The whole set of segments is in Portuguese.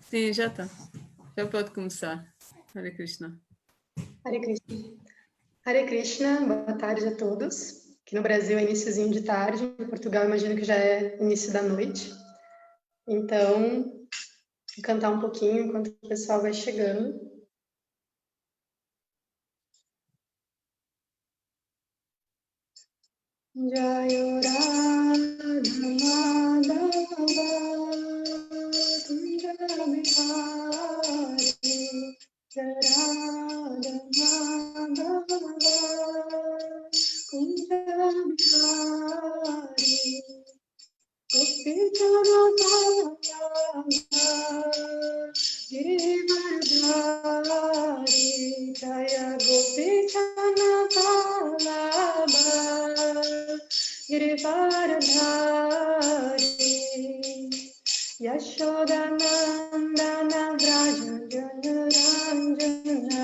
Sim, já está. Já pode começar. Hare Krishna. Hare Krishna. Hare Krishna, boa tarde a todos. Aqui no Brasil é iniciozinho de tarde, em Portugal imagino que já é início da noite. Então, vou cantar um pouquinho enquanto o pessoal vai chegando. Jayo Radha Madhava Kunja Bihari Radha Madhava Kunja Bihari Girivardhari Jaya Gopichana Vallabha Girivardhari Yashodanandana Vraja Janaranjana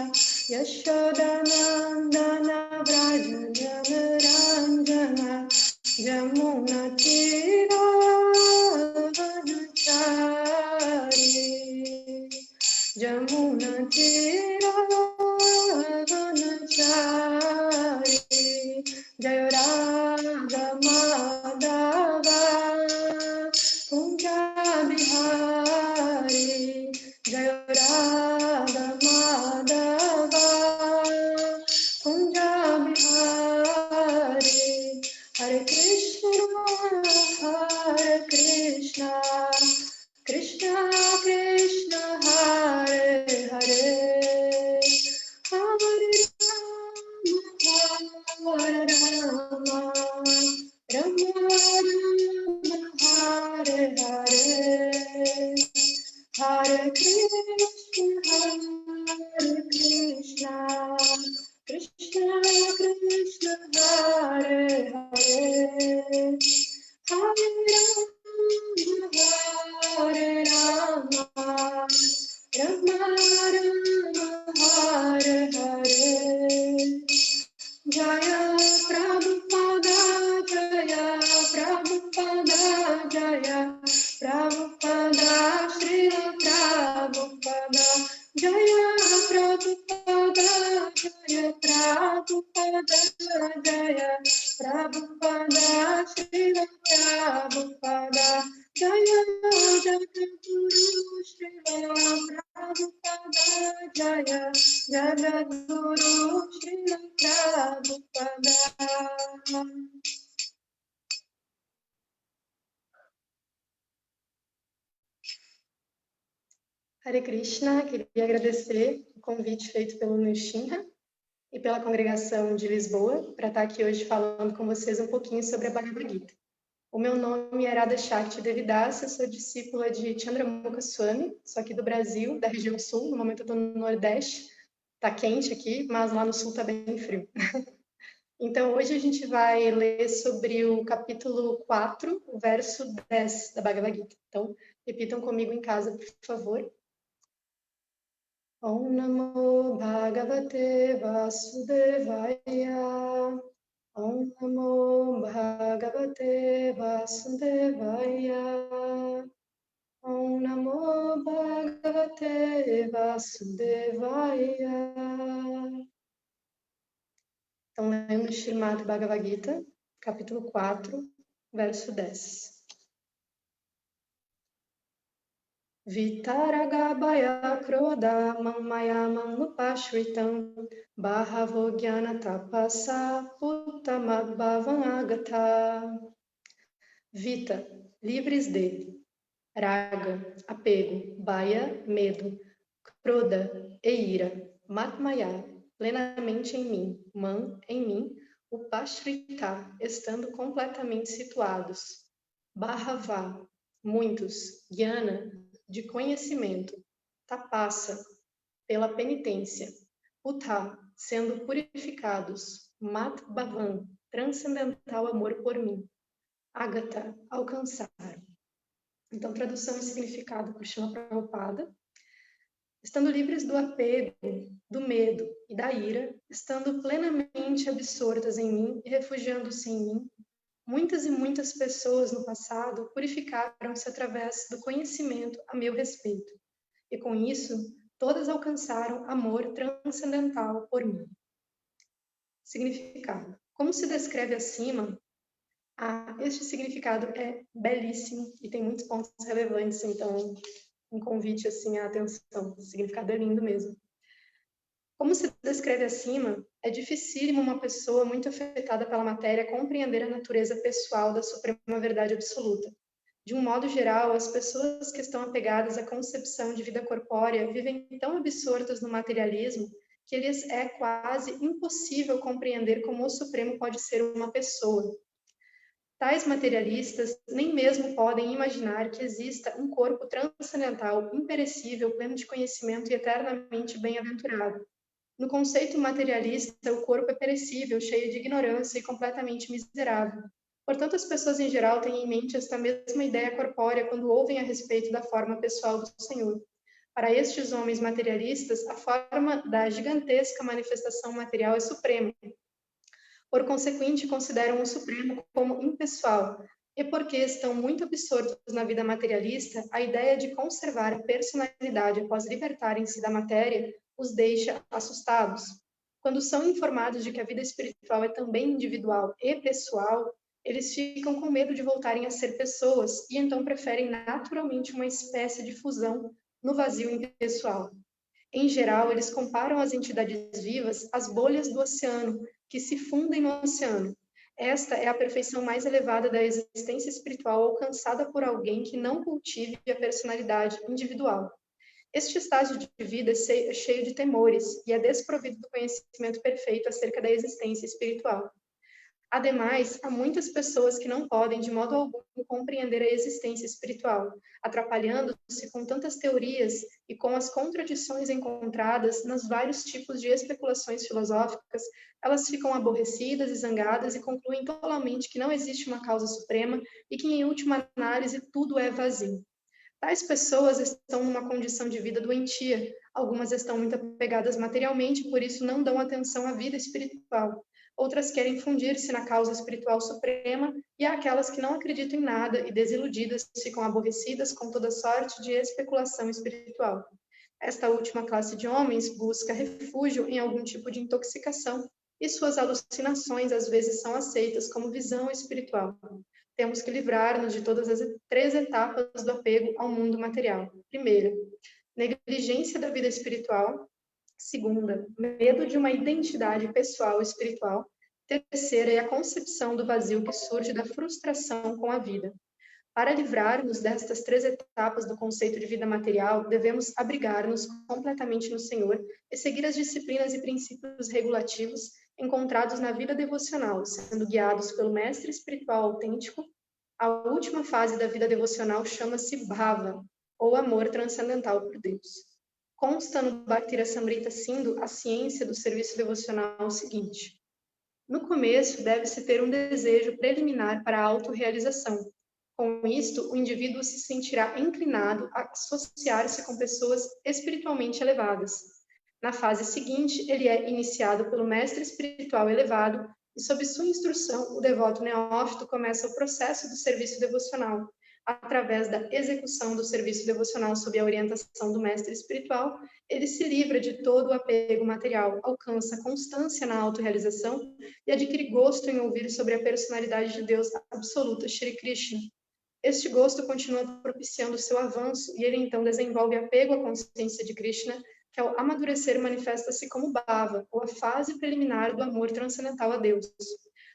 Yashodanandana Vraja Janaranjana Jamuna Tira Vanachari Jamuna Tira Vanachari Jaya Radha Madhava Kunja Bihari Jaya Radha Madhava Kunja Bihari Hare Krishna, Krishna Krishna, Hare Hare, Hare Rama, Rama Rama, Hare Hare, Hare Krishna, Krishna Krishna, Hare Hare, Hare Rama, Rama Rama, Hare Hare. Jaya Prabhupada, Jaya Prabhupada, Jaya Prabhupada, Srila Prabhupada, Jaya Prabhupada, Jaya Prabhupada, Jaya Prabhupada, Srila Prabhupada, Jaya Jagadguru Srila Prabhupada, Jaya Jagadguru Srila Prabhupada. Hare Krishna, queria agradecer o convite feito pelo Nushinha e pela congregação de Lisboa para estar aqui hoje falando com vocês um pouquinho sobre a Bhagavad Gita. O meu nome é Radha Shakti Devidasa, eu sou discípula de Chandramukha Swami, sou aqui do Brasil, da região sul, no momento eu estou no Nordeste, está quente aqui, mas lá no sul está bem frio. Então, hoje a gente vai ler sobre o capítulo 4, o verso 10 da Bhagavad Gita. Então, repitam comigo em casa, por favor. Om Namo Bhagavate Vasudevaya. Om Namo Bhagavate Vasudevaya. Om Namo Bhagavate Vasudevaya. Então, lendo Srimad Bhagavad Gita, capítulo 4, verso 10. Vitaragabhaya Krodha Mamaya Manupashritam Bahavo Jnana Tapasa Uttamabhavam Agata. Vita, livres de Raga, apego, Bhaya, medo, Krodha, e ira, Matmaya, plenamente em mim, Man, em mim, Upashrita, estando completamente situados, Bhava, muitos, Jnana, de conhecimento, Tapasa, pela penitência, Uttha, sendo purificados, Mat Bhavan, transcendental amor por mim, Agata, alcançar. Então, tradução e significado por Srila Prabhupada. Estando livres do apego, do medo e da ira, estando plenamente absortas em mim e refugiando-se em mim, muitas e muitas pessoas no passado purificaram-se através do conhecimento a meu respeito. e com isso, todas alcançaram amor transcendental por mim. Significado. Como se descreve acima, este significado é belíssimo e tem muitos pontos relevantes, então um convite assim à atenção. O significado é lindo mesmo. Como se descreve acima, é dificílimo uma pessoa muito afetada pela matéria compreender a natureza pessoal da suprema verdade absoluta. De um modo geral, as pessoas que estão apegadas à concepção de vida corpórea vivem tão absortas no materialismo que lhes é quase impossível compreender como o Supremo pode ser uma pessoa. Tais materialistas nem mesmo podem imaginar que exista um corpo transcendental, imperecível, pleno de conhecimento e eternamente bem-aventurado. No conceito materialista, o corpo é perecível, cheio de ignorância e completamente miserável. Portanto, as pessoas em geral têm em mente esta mesma ideia corpórea quando ouvem a respeito da forma pessoal do Senhor. Para estes homens materialistas, a forma da gigantesca manifestação material é suprema. Por consequente, consideram o Supremo como impessoal. E porque estão muito absortos na vida materialista, a ideia de conservar a personalidade após libertarem-se da matéria os deixa assustados. Quando são informados de que a vida espiritual é também individual e pessoal, eles ficam com medo de voltarem a ser pessoas e então preferem naturalmente uma espécie de fusão no vazio impessoal. Em geral, eles comparam as entidades vivas às bolhas do oceano, que se fundem no oceano. Esta é a perfeição mais elevada da existência espiritual alcançada por alguém que não cultive a personalidade individual. Este estágio de vida é cheio de temores e é desprovido do conhecimento perfeito acerca da existência espiritual. Ademais, há muitas pessoas que não podem, de modo algum, compreender a existência espiritual, atrapalhando-se com tantas teorias e com as contradições encontradas nos vários tipos de especulações filosóficas, elas ficam aborrecidas e zangadas e concluem tolamente que não existe uma causa suprema e que, em última análise, tudo é vazio. Tais pessoas estão numa condição de vida doentia, algumas estão muito apegadas materialmente, por isso não dão atenção à vida espiritual. Outras querem fundir-se na causa espiritual suprema, e há aquelas que não acreditam em nada e, desiludidas, ficam aborrecidas com toda sorte de especulação espiritual. Esta última classe de homens busca refúgio em algum tipo de intoxicação, e suas alucinações às vezes são aceitas como visão espiritual. Temos que livrar-nos de todas as 3 etapas do apego ao mundo material. Primeira, negligência da vida espiritual. Segunda, medo de uma identidade pessoal espiritual. Terceira é a concepção do vazio que surge da frustração com a vida. Para livrar-nos destas 3 etapas do conceito de vida material, devemos abrigar-nos completamente no Senhor e seguir as disciplinas e princípios regulativos encontrados na vida devocional, sendo guiados pelo mestre espiritual autêntico. A última fase da vida devocional chama-se Bhava, ou amor transcendental por Deus. Consta no Bhakti Rasamrita Sindhu a ciência do serviço devocional o seguinte: no começo, deve-se ter um desejo preliminar para a autorrealização. Com isto, o indivíduo se sentirá inclinado a associar-se com pessoas espiritualmente elevadas. Na fase seguinte, ele é iniciado pelo mestre espiritual elevado e, sob sua instrução, o devoto neófito começa o processo do serviço devocional. Através da execução do serviço devocional sob a orientação do mestre espiritual, ele se livra de todo o apego material, alcança constância na autorrealização e adquire gosto em ouvir sobre a personalidade de Deus absoluta, Shri Krishna. Este gosto continua propiciando seu avanço e ele então desenvolve apego à consciência de Krishna, que ao amadurecer manifesta-se como bhava, ou a fase preliminar do amor transcendental a Deus.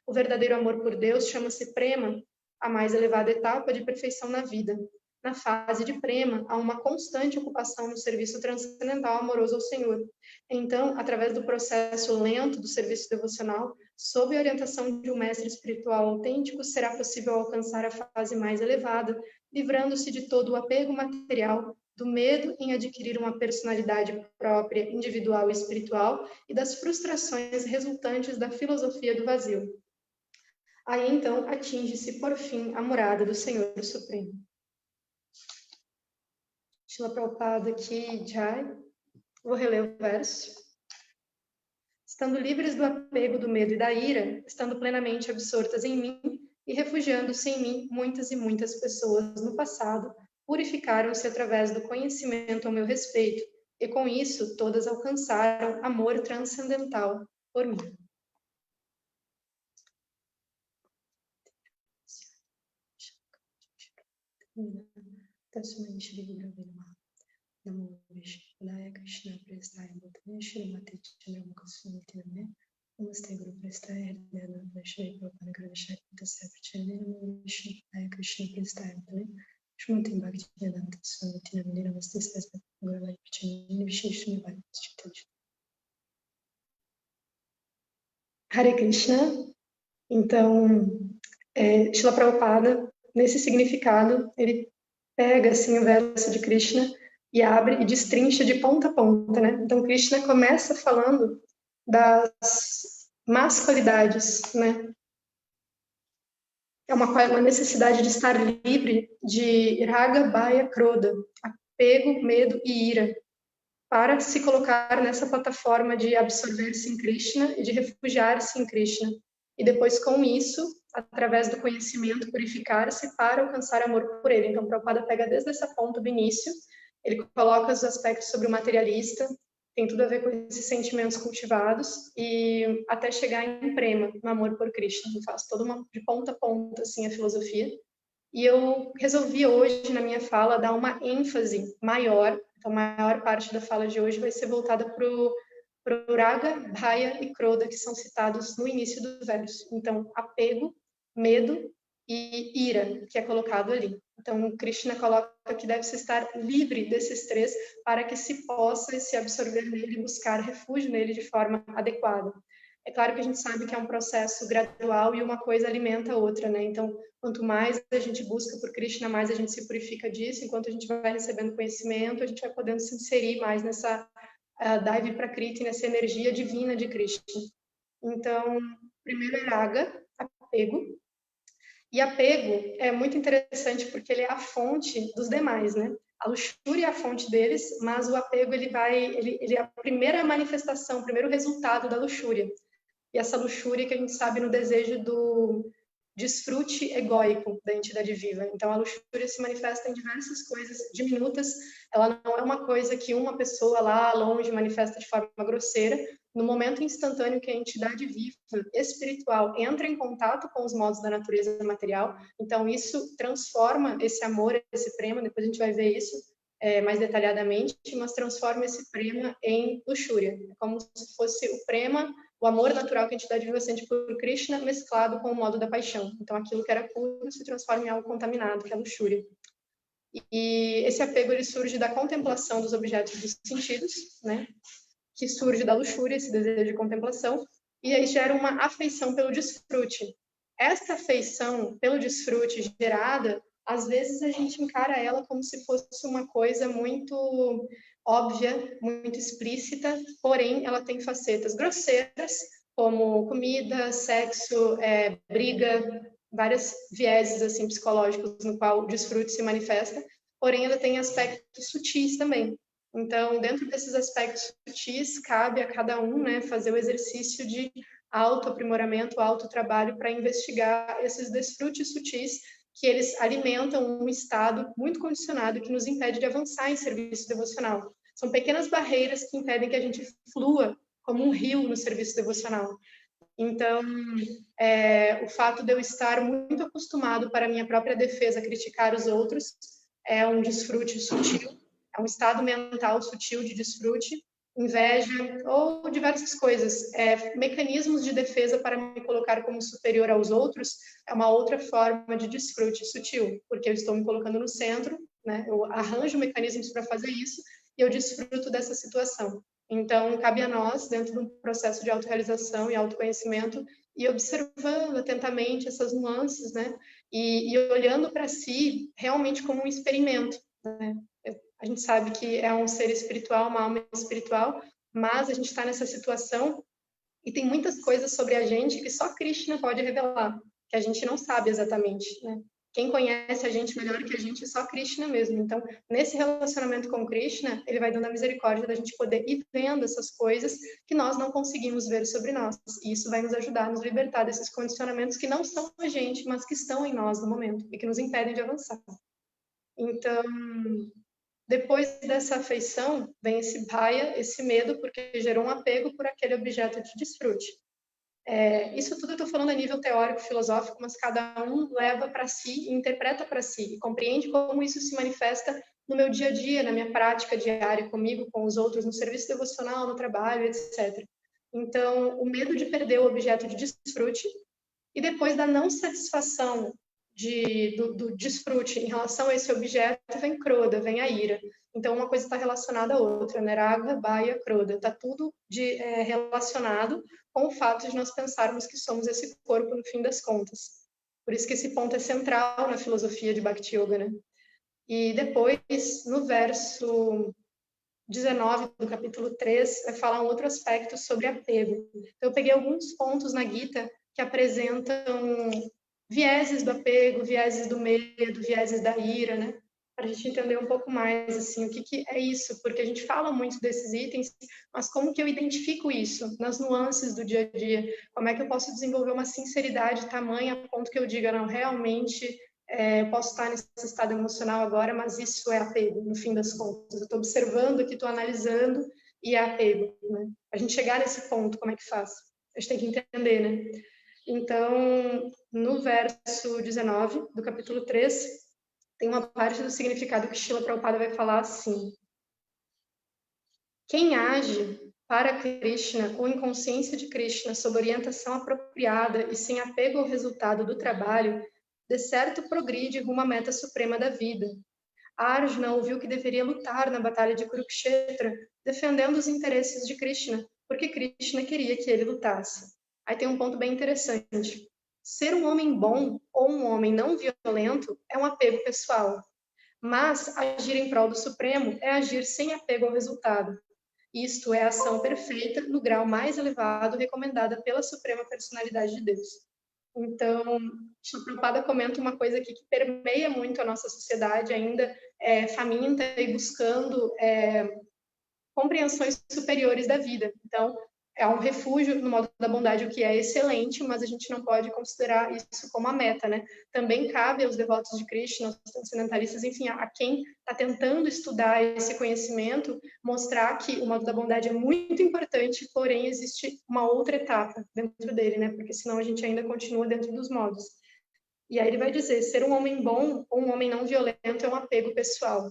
O verdadeiro amor por Deus chama-se prema, a mais elevada etapa de perfeição na vida. Na fase de prema, há uma constante ocupação no serviço transcendental amoroso ao Senhor. Então, através do processo lento do serviço devocional, sob a orientação de um mestre espiritual autêntico, será possível alcançar a fase mais elevada, livrando-se de todo o apego material, do medo em adquirir uma personalidade própria, individual e espiritual, e das frustrações resultantes da filosofia do vazio. Aí, então, atinge-se, por fim, a morada do Senhor Supremo. Shila Prabhupada aqui, Jai. Vou reler o verso. Estando livres do apego, do medo e da ira, estando plenamente absortas em mim e refugiando-se em mim muitas e muitas pessoas no passado, purificaram-se através do conhecimento ao meu respeito, e com isso todas alcançaram amor transcendental por mim. Namo Vishwaya Krishna Prestaya Bhutane Shrimati Chandramukha Sunitiname Namaste Guru Prestaya Hridayana Vaishnavi Prabhupana Guru Vishaya Tasya Prachane Namo Vishwaya Krishna Prestaya Bhutane Shrimati Bhakti Vedanta Sunitiname Namaste Sasya Guru Vaishnavi Vishishmi Bhakti. Hare Krishna. Então, Srila Prabhupada, nesse significado, ele pega assim o verso de Krishna e abre e destrincha de ponta a ponta, né? Então, Krishna começa falando das más qualidades, né? É uma necessidade de estar livre de raga, bhaya, krodha, apego, medo e ira, para se colocar nessa plataforma de absorver-se em Krishna e de refugiar-se em Krishna. E depois, com isso, através do conhecimento, purificar-se para alcançar amor por ele. Então, Prabhupada pega desde essa ponta do início, ele coloca os aspectos sobre o materialista, tem tudo a ver com esses sentimentos cultivados, e até chegar em prema, no amor por Krishna. Ele faz toda uma, de ponta a ponta, assim, a filosofia. E eu resolvi hoje, na minha fala, dar uma ênfase maior. Então, a maior parte da fala de hoje vai ser voltada para o raga, bhaya e krodha, que são citados no início do verso. Então, apego, medo e ira, que é colocado ali. Então, Krishna coloca que deve-se estar livre desses três para que se possa se absorver nele e buscar refúgio nele de forma adequada. É claro que a gente sabe que é um processo gradual e uma coisa alimenta a outra, né? Então, quanto mais a gente busca por Krishna, mais a gente se purifica disso. Enquanto a gente vai recebendo conhecimento, a gente vai podendo se inserir mais nessa Daivi Prakriti, nessa energia divina de Krishna. Então, primeiro é raga, apego. E apego é muito interessante porque ele é a fonte dos demais, né? A luxúria é a fonte deles, mas o apego ele é a primeira manifestação, o primeiro resultado da luxúria. E essa luxúria que a gente sabe no desejo do desfrute egóico da entidade viva. Então, a luxúria se manifesta em diversas coisas diminutas. Ela não é uma coisa que uma pessoa lá longe manifesta de forma grosseira. No momento instantâneo que a entidade viva, espiritual, entra em contato com os modos da natureza material, então isso transforma esse amor, esse prema, depois a gente vai ver isso mais detalhadamente, mas transforma esse prema em luxúria. É como se fosse o prema, o amor natural que a entidade viva sente por Krishna, mesclado com o modo da paixão. Então, aquilo que era puro se transforma em algo contaminado, que é a luxúria. E esse apego, ele surge da contemplação dos objetos dos sentidos, né? Que surge da luxúria, esse desejo de contemplação, e aí gera uma afeição pelo desfrute. Esta afeição pelo desfrute gerada, às vezes a gente encara ela como se fosse uma coisa muito óbvia, muito explícita, porém ela tem facetas grosseiras, como comida, sexo, briga, vários vieses assim, psicológicos no qual o desfrute se manifesta, porém ela tem aspectos sutis também. Então, dentro desses aspectos sutis, cabe a cada um, né, fazer o exercício de autoaprimoramento, autotrabalho para investigar esses desfrutes sutis que eles alimentam um estado muito condicionado que nos impede de avançar em serviço devocional. São pequenas barreiras que impedem que a gente flua como um rio no serviço devocional. Então, o fato de eu estar muito acostumado para a minha própria defesa criticar os outros é um desfrute sutil, é um estado mental sutil de desfrute, inveja ou diversas coisas. Mecanismos de defesa para me colocar como superior aos outros é uma outra forma de desfrute sutil, porque eu estou me colocando no centro, né? Eu arranjo mecanismos para fazer isso e eu desfruto dessa situação. Então, cabe a nós, dentro de um processo de autorrealização e autoconhecimento, ir observando atentamente essas nuances, né? E olhando para si realmente como um experimento, né? A gente sabe que é um ser espiritual, uma alma espiritual, mas a gente está nessa situação e tem muitas coisas sobre a gente que só Krishna pode revelar, que a gente não sabe exatamente, né? Quem conhece a gente melhor que a gente é só Krishna mesmo. Então, nesse relacionamento com Krishna, ele vai dando a misericórdia da gente poder ir vendo essas coisas que nós não conseguimos ver sobre nós. E isso vai nos ajudar a nos libertar desses condicionamentos que não são a gente, mas que estão em nós no momento e que nos impedem de avançar. Então, depois dessa afeição, vem esse bhaya, esse medo, porque gerou um apego por aquele objeto de desfrute. Isso tudo eu estou falando a nível teórico, filosófico, mas cada um leva para si, interpreta para si, e compreende como isso se manifesta no meu dia a dia, na minha prática diária, comigo, com os outros, no serviço devocional, no trabalho, etc. Então, o medo de perder o objeto de desfrute, e depois da não satisfação do desfrute em relação a esse objeto, vem Kroda, vem a ira. Então, uma coisa está relacionada à outra, né? Raga, Baya, Kroda. Está tudo relacionado com o fato de nós pensarmos que somos esse corpo no fim das contas. Por isso que esse ponto é central na filosofia de Bhakti Yoga, né? E depois, no verso 19 do capítulo 3, vai falar um outro aspecto sobre apego. Então, eu peguei alguns pontos na Gita que apresentam vieses do apego, vieses do medo, vieses da ira, né? Para a gente entender um pouco mais, assim, o que é isso, porque a gente fala muito desses itens, mas como que eu identifico isso nas nuances do dia a dia? Como é que eu posso desenvolver uma sinceridade tamanha a ponto que eu diga, não, realmente eu posso estar nesse estado emocional agora, mas isso é apego, no fim das contas. Eu estou observando aqui, estou analisando e é apego, né? A gente chegar nesse ponto, como é que faz? A gente tem que entender, né? Então, no verso 19 do capítulo 3, tem uma parte do significado que Srila Prabhupada vai falar assim: quem age para Krishna ou em consciência de Krishna sob orientação apropriada e sem apego ao resultado do trabalho, de certo progride rumo à meta suprema da vida. Arjuna ouviu que deveria lutar na batalha de Kurukshetra, defendendo os interesses de Krishna, porque Krishna queria que ele lutasse. Aí tem um ponto bem interessante. Ser um homem bom ou um homem não violento é um apego pessoal, mas agir em prol do Supremo é agir sem apego ao resultado. Isto é a ação perfeita no grau mais elevado recomendada pela Suprema Personalidade de Deus. Então, Shri Prabhupada comenta uma coisa aqui que permeia muito a nossa sociedade, ainda faminta e buscando compreensões superiores da vida. Então, é um refúgio no modo da bondade, o que é excelente, mas a gente não pode considerar isso como a meta, né? Também cabe aos devotos de Krishna, aos transcendentalistas, enfim, a quem está tentando estudar esse conhecimento, mostrar que o modo da bondade é muito importante, porém existe uma outra etapa dentro dele, né? Porque senão a gente ainda continua dentro dos modos. E aí ele vai dizer, ser um homem bom ou um homem não violento é um apego pessoal.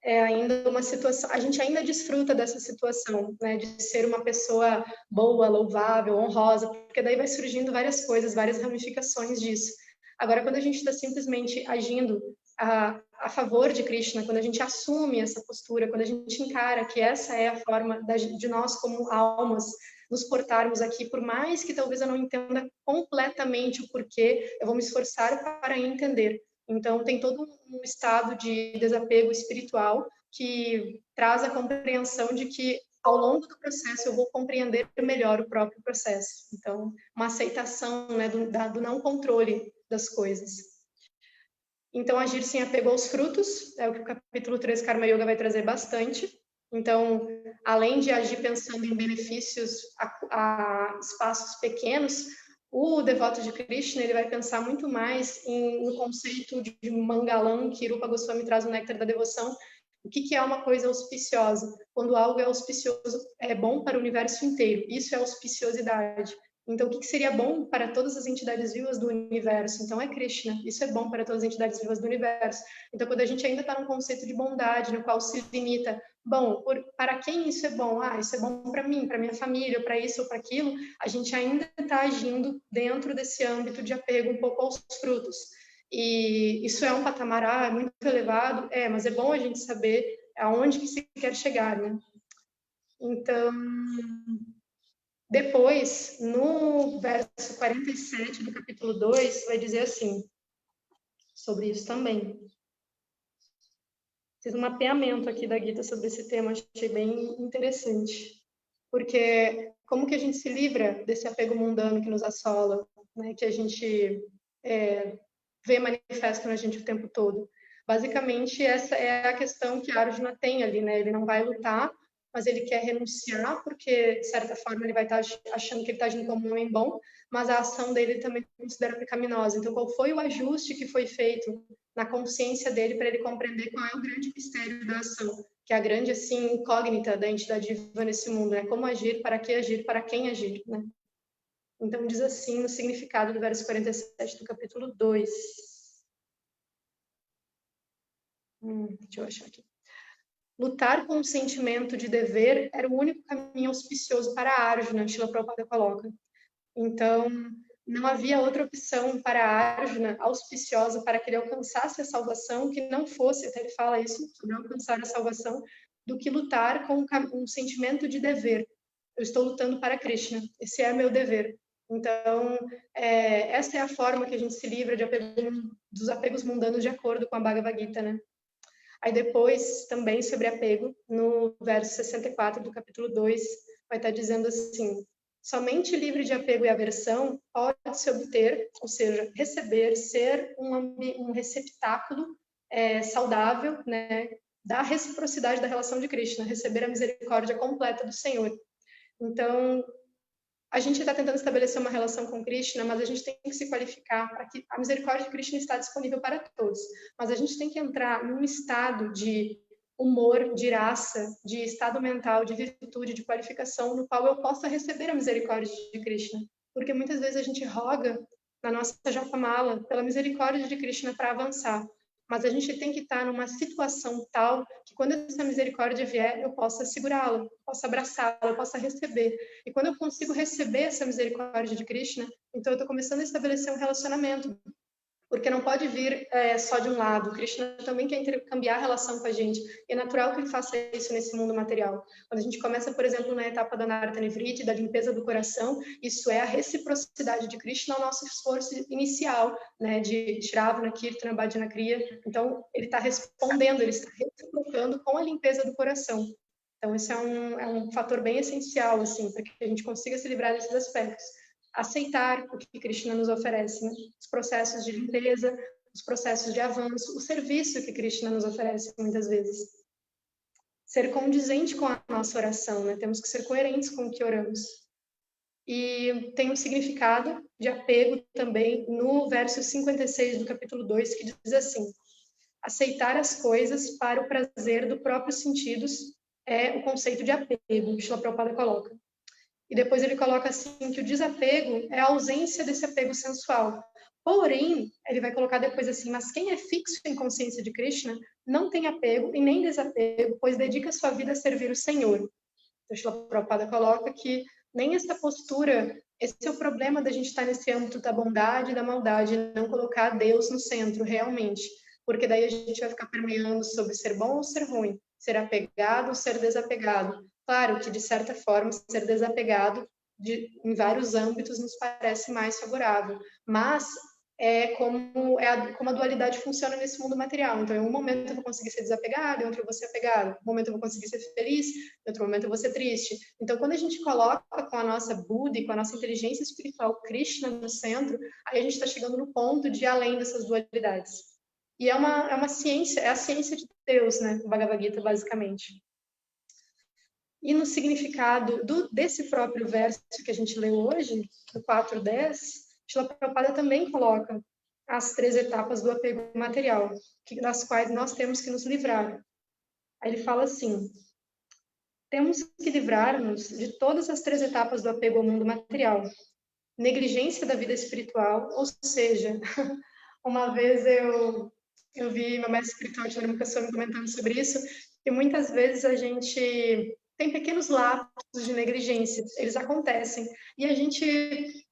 É ainda uma situação, a gente ainda desfruta dessa situação, né, de ser uma pessoa boa, louvável, honrosa, porque daí vai surgindo várias coisas, várias ramificações disso. Agora, quando a gente está simplesmente agindo a favor de Krishna, quando a gente assume essa postura, quando a gente encara que essa é a forma de nós como almas nos portarmos aqui, por mais que talvez eu não entenda completamente o porquê, eu vou me esforçar para entender. Então, tem todo um estado de desapego espiritual que traz a compreensão de que, ao longo do processo, eu vou compreender melhor o próprio processo. Então, uma aceitação, né, do não controle das coisas. Então, agir sem apego aos frutos é o que o capítulo 3 Karma Yoga vai trazer bastante. Então, além de agir pensando em benefícios a espaços pequenos, o devoto de Krishna ele vai pensar muito mais no conceito de Mangalam, que Rupa Goswami traz no Néctar da Devoção. O que é uma coisa auspiciosa? Quando algo é auspicioso, é bom para o universo inteiro. Isso é auspiciosidade. Então, o que seria bom para todas as entidades vivas do universo? Então, é Krishna. Isso é bom para todas as entidades vivas do universo. Então, quando a gente ainda está num conceito de bondade, no qual se limita, bom, para quem isso é bom? Ah, isso é bom para mim, para minha família, para isso ou para aquilo. A gente ainda está agindo dentro desse âmbito de apego um pouco aos frutos. E isso é um patamar muito elevado, mas é bom a gente saber aonde que se quer chegar, né? Então, depois, no verso 47 do capítulo 2, vai dizer assim, sobre isso também. Fiz um mapeamento aqui da Gita sobre esse tema, achei bem interessante. Porque como que a gente se livra desse apego mundano que nos assola, né, que a gente vê manifesto na gente o tempo todo? Basicamente, essa é a questão que Arjuna tem ali, né? Ele não vai lutar mas ele quer renunciar porque, de certa forma, ele vai estar achando que ele está agindo como um homem bom, mas a ação dele também considera pecaminosa. Então, qual foi o ajuste que foi feito na consciência dele para ele compreender qual é o grande mistério da ação, que é a grande assim incógnita da entidade viva nesse mundo, né? Como agir, para quem agir, né? Então diz assim no significado do verso 47 do capítulo 2. Deixa eu achar aqui. Lutar com o sentimento de dever era o único caminho auspicioso para a Arjuna, Srila Prabhupada coloca. Então, não havia outra opção para a Arjuna auspiciosa para que ele alcançasse a salvação que não fosse, até ele fala isso, sobre alcançar a salvação, do que lutar com um sentimento de dever. Eu estou lutando para Krishna, esse é meu dever. Então, essa é a forma que a gente se livra dos apegos mundanos de acordo com a Bhagavad Gita, né? Aí depois, também sobre apego, no verso 64 do capítulo 2, vai estar dizendo assim: somente livre de apego e aversão pode-se obter, ou seja, receber, ser um receptáculo saudável, né, da reciprocidade da relação de Krishna, receber a misericórdia completa do Senhor. Então, a gente está tentando estabelecer uma relação com Krishna, mas a gente tem que se qualificar para que a misericórdia de Krishna está disponível para todos. Mas a gente tem que entrar num estado de humor, de raça, de estado mental, de virtude, de qualificação, no qual eu possa receber a misericórdia de Krishna. Porque muitas vezes a gente roga na nossa japamala pela misericórdia de Krishna para avançar. Mas a gente tem que estar numa situação tal que quando essa misericórdia vier, eu possa segurá-la, eu possa abraçá-la, eu possa receber. E quando eu consigo receber essa misericórdia de Krishna, então eu estou começando a estabelecer um relacionamento. Porque não pode vir só de um lado. O Krishna também quer intercambiar a relação com a gente. E é natural que ele faça isso nesse mundo material. Quando a gente começa, por exemplo, na etapa da Nartha Nivriti, da limpeza do coração, isso é a reciprocidade de Krishna ao nosso esforço inicial, né, de Shravana, Kirtana, Bhajana, Kriya. Então, ele está respondendo, ele está reciprocando com a limpeza do coração. Então, esse é um fator bem essencial, assim, para que a gente consiga se livrar desses aspectos. Aceitar o que Krishna nos oferece, né? Os processos de limpeza, os processos de avanço, o serviço que Krishna nos oferece muitas vezes. Ser condizente com a nossa oração, né? Temos que ser coerentes com o que oramos. E tem um significado de apego também no verso 56 do capítulo 2, que diz assim: aceitar as coisas para o prazer do próprio sentidos é o conceito de apego, Srila Prabhupada coloca. E depois ele coloca assim que o desapego é a ausência desse apego sensual. Porém, ele vai colocar depois assim, mas quem é fixo em consciência de Krishna não tem apego e nem desapego, pois dedica sua vida a servir o Senhor. Então, Srila Prabhupada coloca que nem essa postura, esse é o problema da gente estar nesse âmbito da bondade e da maldade, não colocar Deus no centro, realmente. Porque daí a gente vai ficar permeando sobre ser bom ou ser ruim, ser apegado ou ser desapegado. Claro que, de certa forma, ser desapegado em vários âmbitos nos parece mais favorável, mas como a dualidade funciona nesse mundo material. Então, em um momento eu vou conseguir ser desapegado, em outro eu vou ser apegado. Em um momento eu vou conseguir ser feliz, em outro momento eu vou ser triste. Então, quando a gente coloca com a nossa Buddha, com a nossa inteligência espiritual Krishna no centro, aí a gente está chegando no ponto de ir além dessas dualidades. E é uma ciência, é a ciência de Deus, né? O Bhagavad Gita, basicamente. E no significado desse próprio verso que a gente leu hoje, do 4.10, Srila Prabhupada também coloca as 3 etapas do apego material, das quais nós temos que nos livrar. Aí ele fala assim: temos que livrar-nos de todas as 3 etapas do apego ao mundo material. Negligência da vida espiritual, ou seja, uma vez eu vi meu mestre espiritual de Nirmukaswami comentando sobre isso, que muitas vezes a gente tem pequenos lapsos de negligência, eles acontecem, e a gente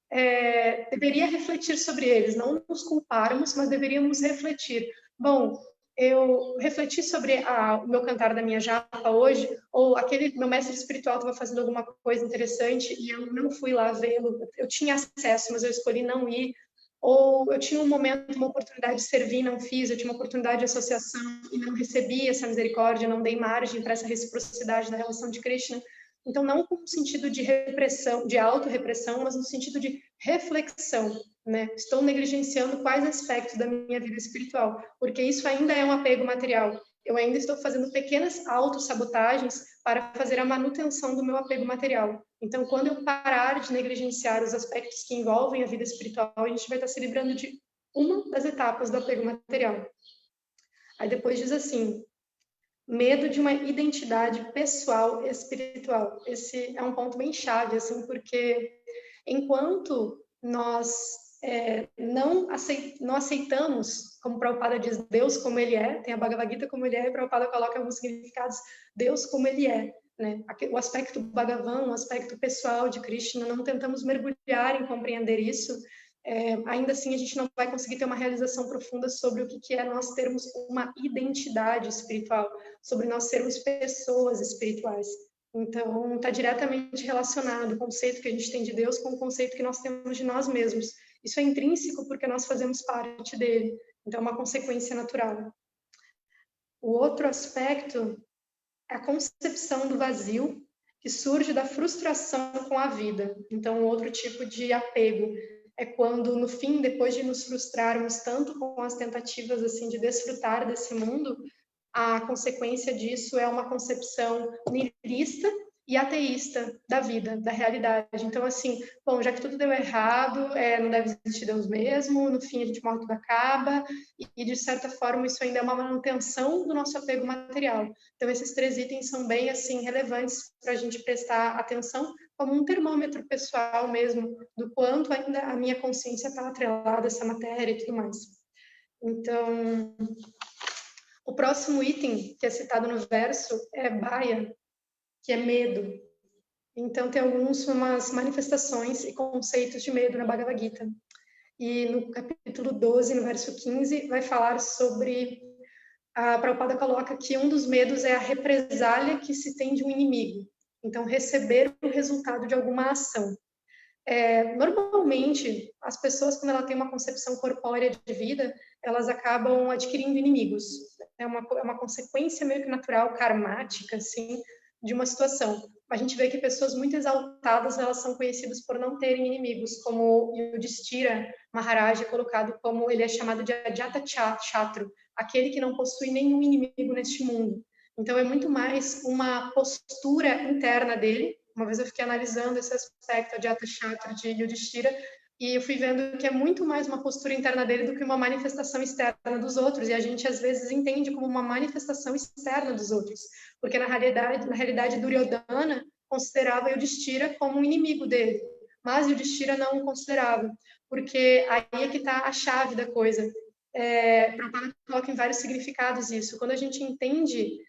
deveria refletir sobre eles, não nos culparmos, mas deveríamos refletir. Bom, eu refleti sobre o meu cantar da minha japa hoje, ou aquele meu mestre espiritual estava fazendo alguma coisa interessante e eu não fui lá vê-lo, eu tinha acesso, mas eu escolhi não ir, ou eu tinha um momento, uma oportunidade de servir, não fiz, eu tinha uma oportunidade de associação e não recebi essa misericórdia, não dei margem para essa reciprocidade da relação de Krishna. Então, não com o sentido de repressão, de autorrepressão, mas no sentido de reflexão, né? Estou negligenciando quais aspectos da minha vida espiritual, porque isso ainda é um apego material. eu ainda estou fazendo pequenas autossabotagens para fazer a manutenção do meu apego material. Então, quando eu parar de negligenciar os aspectos que envolvem a vida espiritual, a gente vai estar se livrando de uma das etapas do apego material. Aí depois diz assim: medo de uma identidade pessoal espiritual. Esse é um ponto bem chave, assim, porque enquanto nós não aceitamos, como Prabhupada diz, Deus como ele é, tem a Bhagavad Gita como ele é, e Prabhupada coloca alguns significados, Deus como ele é, né? O aspecto Bhagavan, o aspecto pessoal de Krishna, não tentamos mergulhar em compreender isso, ainda assim a gente não vai conseguir ter uma realização profunda sobre o que é nós termos uma identidade espiritual, sobre nós sermos pessoas espirituais. Então, está diretamente relacionado o conceito que a gente tem de Deus com o conceito que nós temos de nós mesmos. Isso é intrínseco porque nós fazemos parte dele. Então, é uma consequência natural. O outro aspecto é a concepção do vazio, que surge da frustração com a vida. Então, outro tipo de apego é quando, no fim, depois de nos frustrarmos tanto com as tentativas assim de desfrutar desse mundo, a consequência disso é uma concepção nihilista e ateísta da vida, da realidade. Então, assim, bom, já que tudo deu errado, não deve existir Deus mesmo, no fim a gente morre, tudo acaba, e de certa forma isso ainda é uma manutenção do nosso apego material. Então, esses 3 itens são bem, assim, relevantes para a gente prestar atenção, como um termômetro pessoal mesmo, do quanto ainda a minha consciência está atrelada a essa matéria e tudo mais. Então, o próximo item que é citado no verso é Bhaya, que é medo. Então, tem umas manifestações e conceitos de medo na Bhagavad Gita. E no capítulo 12, no verso 15, vai falar sobre... A Prabhupada coloca que um dos medos é a represália que se tem de um inimigo. Então, receber o resultado de alguma ação. Normalmente, as pessoas, quando ela tem uma concepção corpórea de vida, elas acabam adquirindo inimigos. É uma consequência meio que natural, karmática, assim, de uma situação. A gente vê que pessoas muito exaltadas, elas são conhecidas por não terem inimigos, como o Yudhishthira Maharaj é colocado como, ele é chamado de Ajata Chatru, aquele que não possui nenhum inimigo neste mundo. Então, é muito mais uma postura interna dele. Uma vez eu fiquei analisando esse aspecto de Atachatra, de Yudhishthira, e eu fui vendo que é muito mais uma postura interna dele do que uma manifestação externa dos outros, e a gente às vezes entende como uma manifestação externa dos outros, porque na realidade Duryodhana considerava Yudhishthira como um inimigo dele, mas Yudhishthira não o considerava, porque aí é que está a chave da coisa. Prabhupada coloca em vários significados isso. Quando a gente entende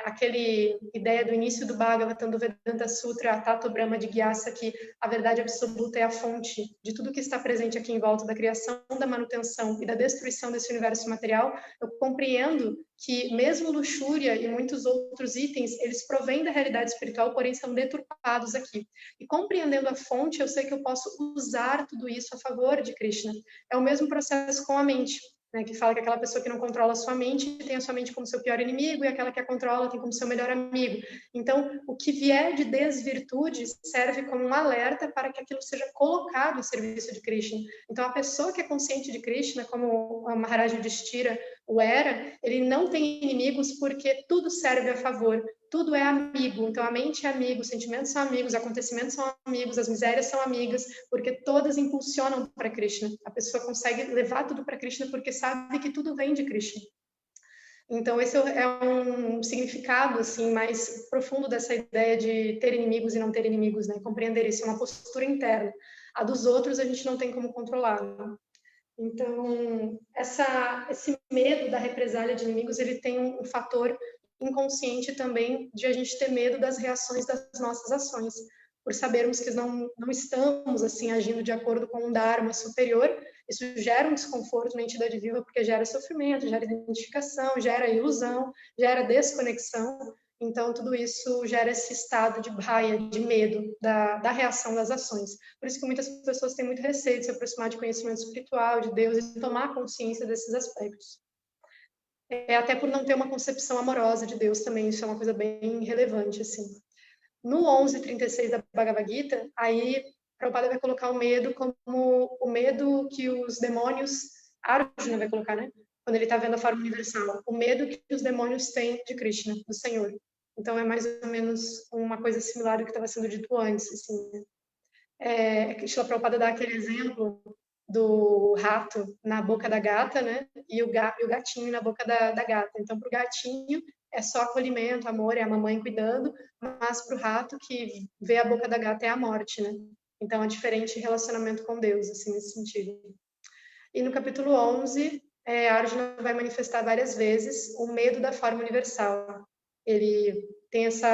aquele ideia do início do Bhagavatam, do Vedanta Sutra, a Tato Brahma de Gyasa, que a verdade absoluta é a fonte de tudo que está presente aqui em volta, da criação, da manutenção e da destruição desse universo material, eu compreendo que mesmo luxúria e muitos outros itens, eles provêm da realidade espiritual, porém são deturpados aqui. E compreendendo a fonte, eu sei que eu posso usar tudo isso a favor de Krishna. É o mesmo processo com a mente. Né, que fala que aquela pessoa que não controla a sua mente tem a sua mente como seu pior inimigo e aquela que a controla tem como seu melhor amigo. Então, o que vier de desvirtude serve como um alerta para que aquilo seja colocado em serviço de Krishna. Então, a pessoa que é consciente de Krishna, como a Maharaj Yudhishthira o era, ele não tem inimigos porque tudo serve a favor. Tudo é amigo, então a mente é amigo, os sentimentos são amigos, os acontecimentos são amigos, as misérias são amigas, porque todas impulsionam para Krishna. A pessoa consegue levar tudo para Krishna porque sabe que tudo vem de Krishna. Então esse é um significado assim mais profundo dessa ideia de ter inimigos e não ter inimigos, né? Compreender isso é uma postura interna. A dos outros a gente não tem como controlar. Então esse medo da represália de inimigos, ele tem um fator inconsciente também de a gente ter medo das reações das nossas ações, por sabermos que não estamos assim agindo de acordo com um dharma superior. Isso gera um desconforto na entidade viva, porque gera sofrimento, gera identificação, gera ilusão, gera desconexão. Então, tudo isso gera esse estado de bhaya, de medo da reação das ações. Por isso que muitas pessoas têm muito receio de se aproximar de conhecimento espiritual, de Deus, e tomar consciência desses aspectos. Até por não ter uma concepção amorosa de Deus também, isso é uma coisa bem relevante, assim. No 11:36 da Bhagavad Gita, aí Prabhupada vai colocar o medo como o medo que os demônios, Arjuna vai colocar, né? quando ele está vendo a forma universal, o medo que os demônios têm de Krishna, do Senhor. Então é mais ou menos uma coisa similar ao que estava sendo dito antes, assim. Shila Prabhupada dá aquele exemplo do rato na boca da gata, né? E o gatinho na boca da gata. Então, para o gatinho, é só acolhimento, amor, é a mamãe cuidando, mas para o rato que vê a boca da gata é a morte, né? Então, é diferente relacionamento com Deus, assim, nesse sentido. E no capítulo 11, Arjuna vai manifestar várias vezes o medo da forma universal. Ele tem esse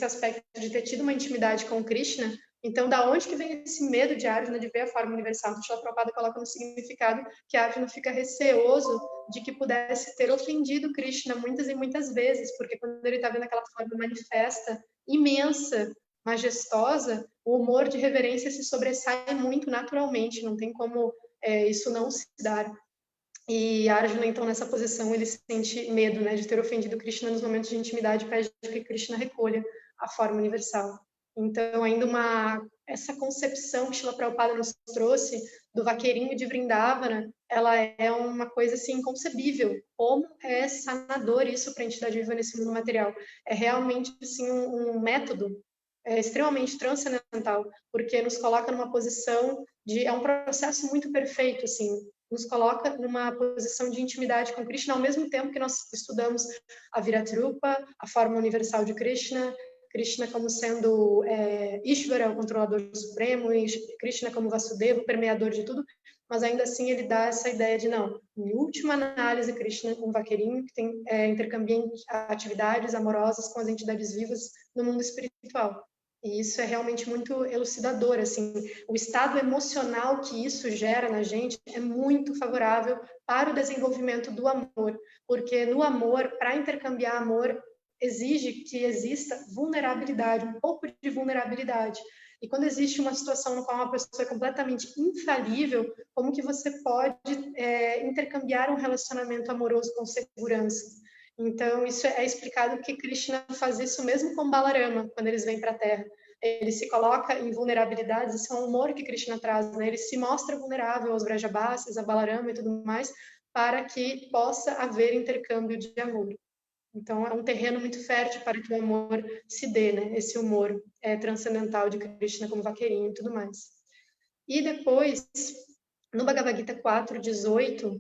aspecto de ter tido uma intimidade com Krishna. Então, da onde que vem esse medo de Arjuna de ver a forma universal? Shila Prabhupada coloca no significado que Arjuna fica receoso de que pudesse ter ofendido Krishna muitas e muitas vezes, porque quando ele está vendo aquela forma manifesta, imensa, majestosa, o humor de reverência se sobressai muito naturalmente, não tem como isso não se dar. E Arjuna, então, nessa posição, ele sente medo, né, de ter ofendido Krishna nos momentos de intimidade, pede que Krishna recolha a forma universal. Então, ainda essa concepção que Shila Prabhupada nos trouxe do vaqueirinho de Vrindavana, ela é uma coisa assim inconcebível. Como é sanador isso para a entidade viva nesse mundo material? É realmente assim um método extremamente transcendental, porque nos coloca numa posição é um processo muito perfeito, assim, nos coloca numa posição de intimidade com Krishna, ao mesmo tempo que nós estudamos a Viratrupa, a forma universal de Krishna, Krishna como sendo Ishvara, o controlador supremo, e Krishna como Vasudeva, o permeador de tudo, mas ainda assim ele dá essa ideia de não, em última análise, Krishna é um vaqueirinho que tem intercambia atividades amorosas com as entidades vivas no mundo espiritual. E isso é realmente muito elucidador, assim, o estado emocional que isso gera na gente é muito favorável para o desenvolvimento do amor, porque no amor, para intercambiar amor, exige que exista vulnerabilidade, um pouco de vulnerabilidade. E quando existe uma situação no qual uma pessoa é completamente infalível, como que você pode intercambiar um relacionamento amoroso com segurança? Então, isso é explicado que Krishna faz isso mesmo com Balarama, quando eles vêm para a Terra. Ele se coloca em vulnerabilidades, isso é um humor que Krishna traz, né? Ele se mostra vulnerável aos Vrajabhasas, a Balarama e tudo mais, para que possa haver intercâmbio de amor. Então, é um terreno muito fértil para que o amor se dê, né? Esse humor transcendental de Krishna como vaqueirinho e tudo mais. E depois, no Bhagavad Gita 4:18,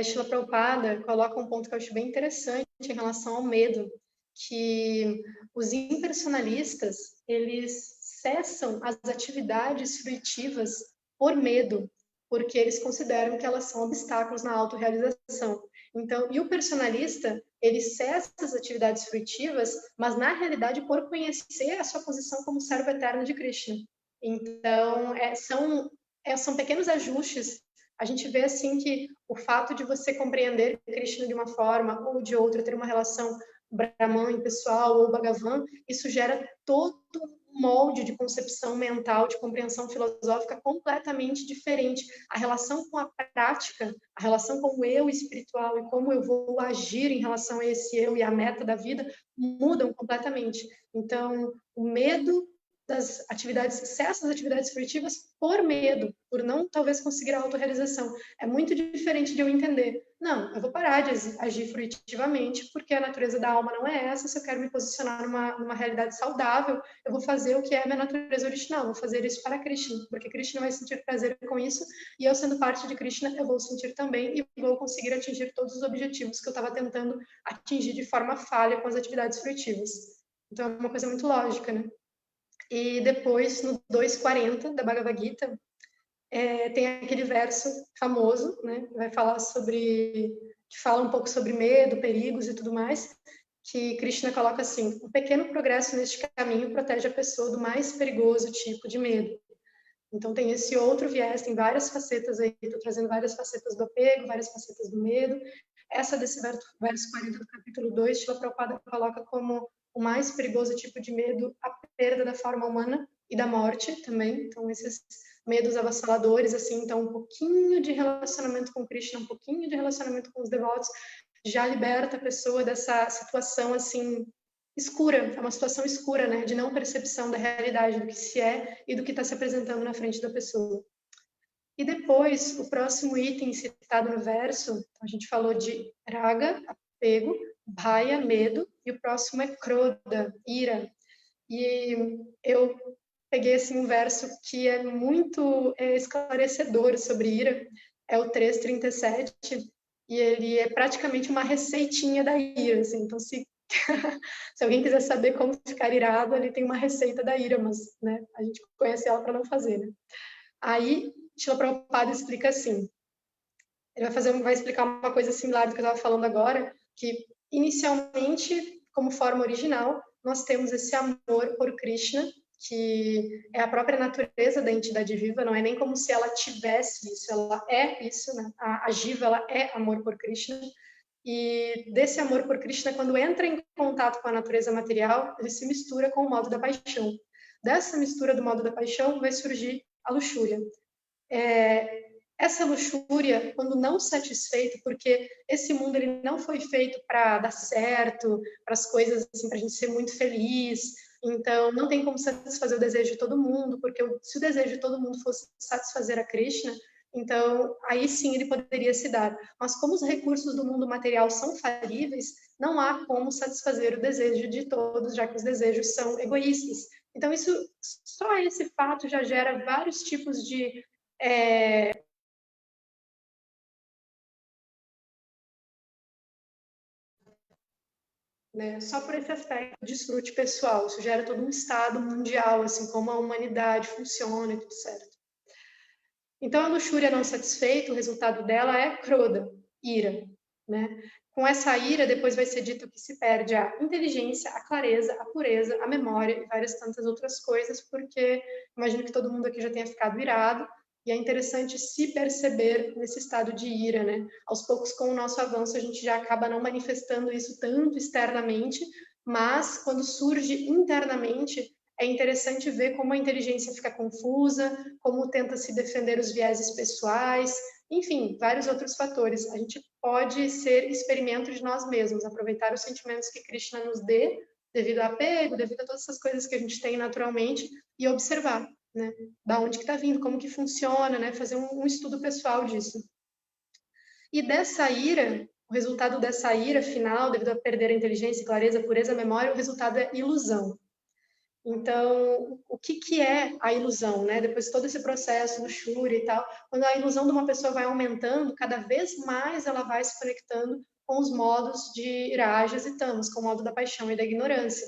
Shila Prabhupada coloca um ponto que eu acho bem interessante em relação ao medo, que os impersonalistas, eles cessam as atividades fruitivas por medo, porque eles consideram que elas são obstáculos na autorrealização. Então, e o personalista, ele cessa as atividades fruitivas, mas na realidade por conhecer a sua posição como servo eterno de Krishna. Então, são pequenos ajustes. A gente vê assim que o fato de você compreender Krishna de uma forma ou de outra, ter uma relação Brahman pessoal ou Bhagavan, isso gera todo um molde de concepção mental, de compreensão filosófica completamente diferente. A relação com a prática, a relação com o eu espiritual e como eu vou agir em relação a esse eu e a meta da vida mudam completamente. Então, o medo das atividades, cessa das atividades fruitivas por medo, por não talvez conseguir a autorrealização. É muito diferente de eu entender, não, eu vou parar de agir fruitivamente porque a natureza da alma não é essa, se eu quero me posicionar numa realidade saudável, eu vou fazer o que é a minha natureza original, vou fazer isso para Krishna, porque Krishna vai sentir prazer com isso e eu sendo parte de Krishna, eu vou sentir também e vou conseguir atingir todos os objetivos que eu estava tentando atingir de forma falha com as atividades fruitivas. Então é uma coisa muito lógica, né? E depois, no 2:40 da Bhagavad Gita, tem aquele verso famoso, né, que vai falar que fala um pouco sobre medo, perigos e tudo mais, que Krishna coloca assim: um pequeno progresso neste caminho protege a pessoa do mais perigoso tipo de medo. Então tem esse outro viés, tem várias facetas aí, estou trazendo várias facetas do apego, várias facetas do medo. Essa desse verso 40 do capítulo 2, Shila Prabhupada coloca como o mais perigoso tipo de medo a perda da forma humana e da morte também. Então esses medos avassaladores, assim, então um pouquinho de relacionamento com Krishna, um pouquinho de relacionamento com os devotos, já liberta a pessoa dessa situação, assim, escura, é uma situação escura, né, de não percepção da realidade, do que se é e do que está se apresentando na frente da pessoa. E depois, o próximo item citado no verso, a gente falou de raga, apego, bhaya, medo, e o próximo é krodha, ira. E eu peguei assim, um verso que é muito esclarecedor sobre ira, é o 3:37, e ele é praticamente uma receitinha da ira. Assim. Então, se alguém quiser saber como ficar irado, ele tem uma receita da ira, mas né, a gente conhece ela para não fazer. Né? Aí, Srila Prabhupada explica assim, ele vai explicar uma coisa similar do que eu estava falando agora, que inicialmente, como forma original, nós temos esse amor por Krishna, que é a própria natureza da entidade viva, não é nem como se ela tivesse isso, ela é isso, né? A Jiva, ela é amor por Krishna, e desse amor por Krishna, quando entra em contato com a natureza material, ele se mistura com o modo da paixão. Dessa mistura do modo da paixão vai surgir a luxúria. Essa luxúria, quando não satisfeito, porque esse mundo ele não foi feito para dar certo, para as coisas assim, para a gente ser muito feliz, então não tem como satisfazer o desejo de todo mundo, porque se o desejo de todo mundo fosse satisfazer a Krishna, então aí sim ele poderia se dar. Mas como os recursos do mundo material são falíveis, não há como satisfazer o desejo de todos, já que os desejos são egoístas. Então isso, só esse fato já gera vários tipos de né? Só por esse aspecto de desfrute pessoal, isso gera todo um estado mundial, assim, como a humanidade funciona e tudo certo. Então, a luxúria não satisfeita, o resultado dela é krodha, ira, né? Com essa ira, depois vai ser dito que se perde a inteligência, a clareza, a pureza, a memória e várias tantas outras coisas, porque imagino que todo mundo aqui já tenha ficado irado, e é interessante se perceber nesse estado de ira, né? Aos poucos, com o nosso avanço, a gente já acaba não manifestando isso tanto externamente, mas quando surge internamente, é interessante ver como a inteligência fica confusa, como tenta se defender os vieses pessoais, enfim, vários outros fatores. A gente pode ser experimento de nós mesmos, aproveitar os sentimentos que Krishna nos dê, devido ao apego, devido a todas essas coisas que a gente tem naturalmente, e observar, né? Da onde que está vindo, como que funciona, né? Fazer um estudo pessoal disso. E dessa ira, o resultado dessa ira final, devido a perder a inteligência, clareza, pureza, memória, o resultado é ilusão. Então, o que é a ilusão, né? Depois de todo esse processo do Shuri e tal, quando a ilusão de uma pessoa vai aumentando, cada vez mais ela vai se conectando com os modos de rajas e tamas, com o modo da paixão e da ignorância.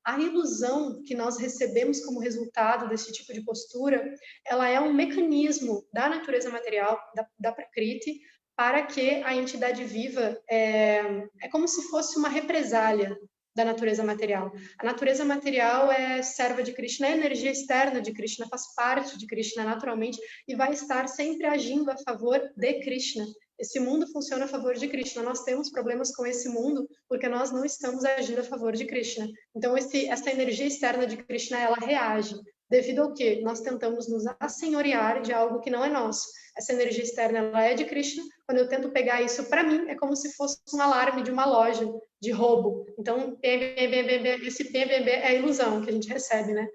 A ilusão que nós recebemos como resultado desse tipo de postura, ela é um mecanismo da natureza material, da Prakriti, para que a entidade viva é como se fosse uma represália da natureza material. A natureza material é serva de Krishna, é energia externa de Krishna, faz parte de Krishna naturalmente e vai estar sempre agindo a favor de Krishna. Esse mundo funciona a favor de Krishna. Nós temos problemas com esse mundo porque nós não estamos agindo a favor de Krishna. Então, essa energia externa de Krishna, ela reage. Devido ao que? Nós tentamos nos assenhorear de algo que não é nosso. Essa energia externa, ela é de Krishna. Quando eu tento pegar isso para mim, é como se fosse um alarme de uma loja de roubo. Então, esse é a ilusão que a gente recebe, né?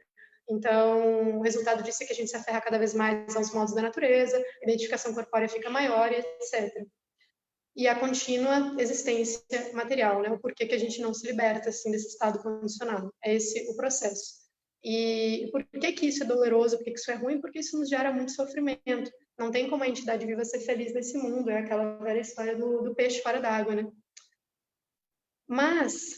Então, o resultado disso é que a gente se aferra cada vez mais aos modos da natureza, a identificação corpórea fica maior, etc. E a contínua existência material, né? O porquê que a gente não se liberta, assim, desse estado condicionado. É esse o processo. E por que isso é doloroso, por que isso é ruim? Porque isso nos gera muito sofrimento. Não tem como a entidade viva ser feliz nesse mundo, é aquela velha história do peixe fora d'água, né? Mas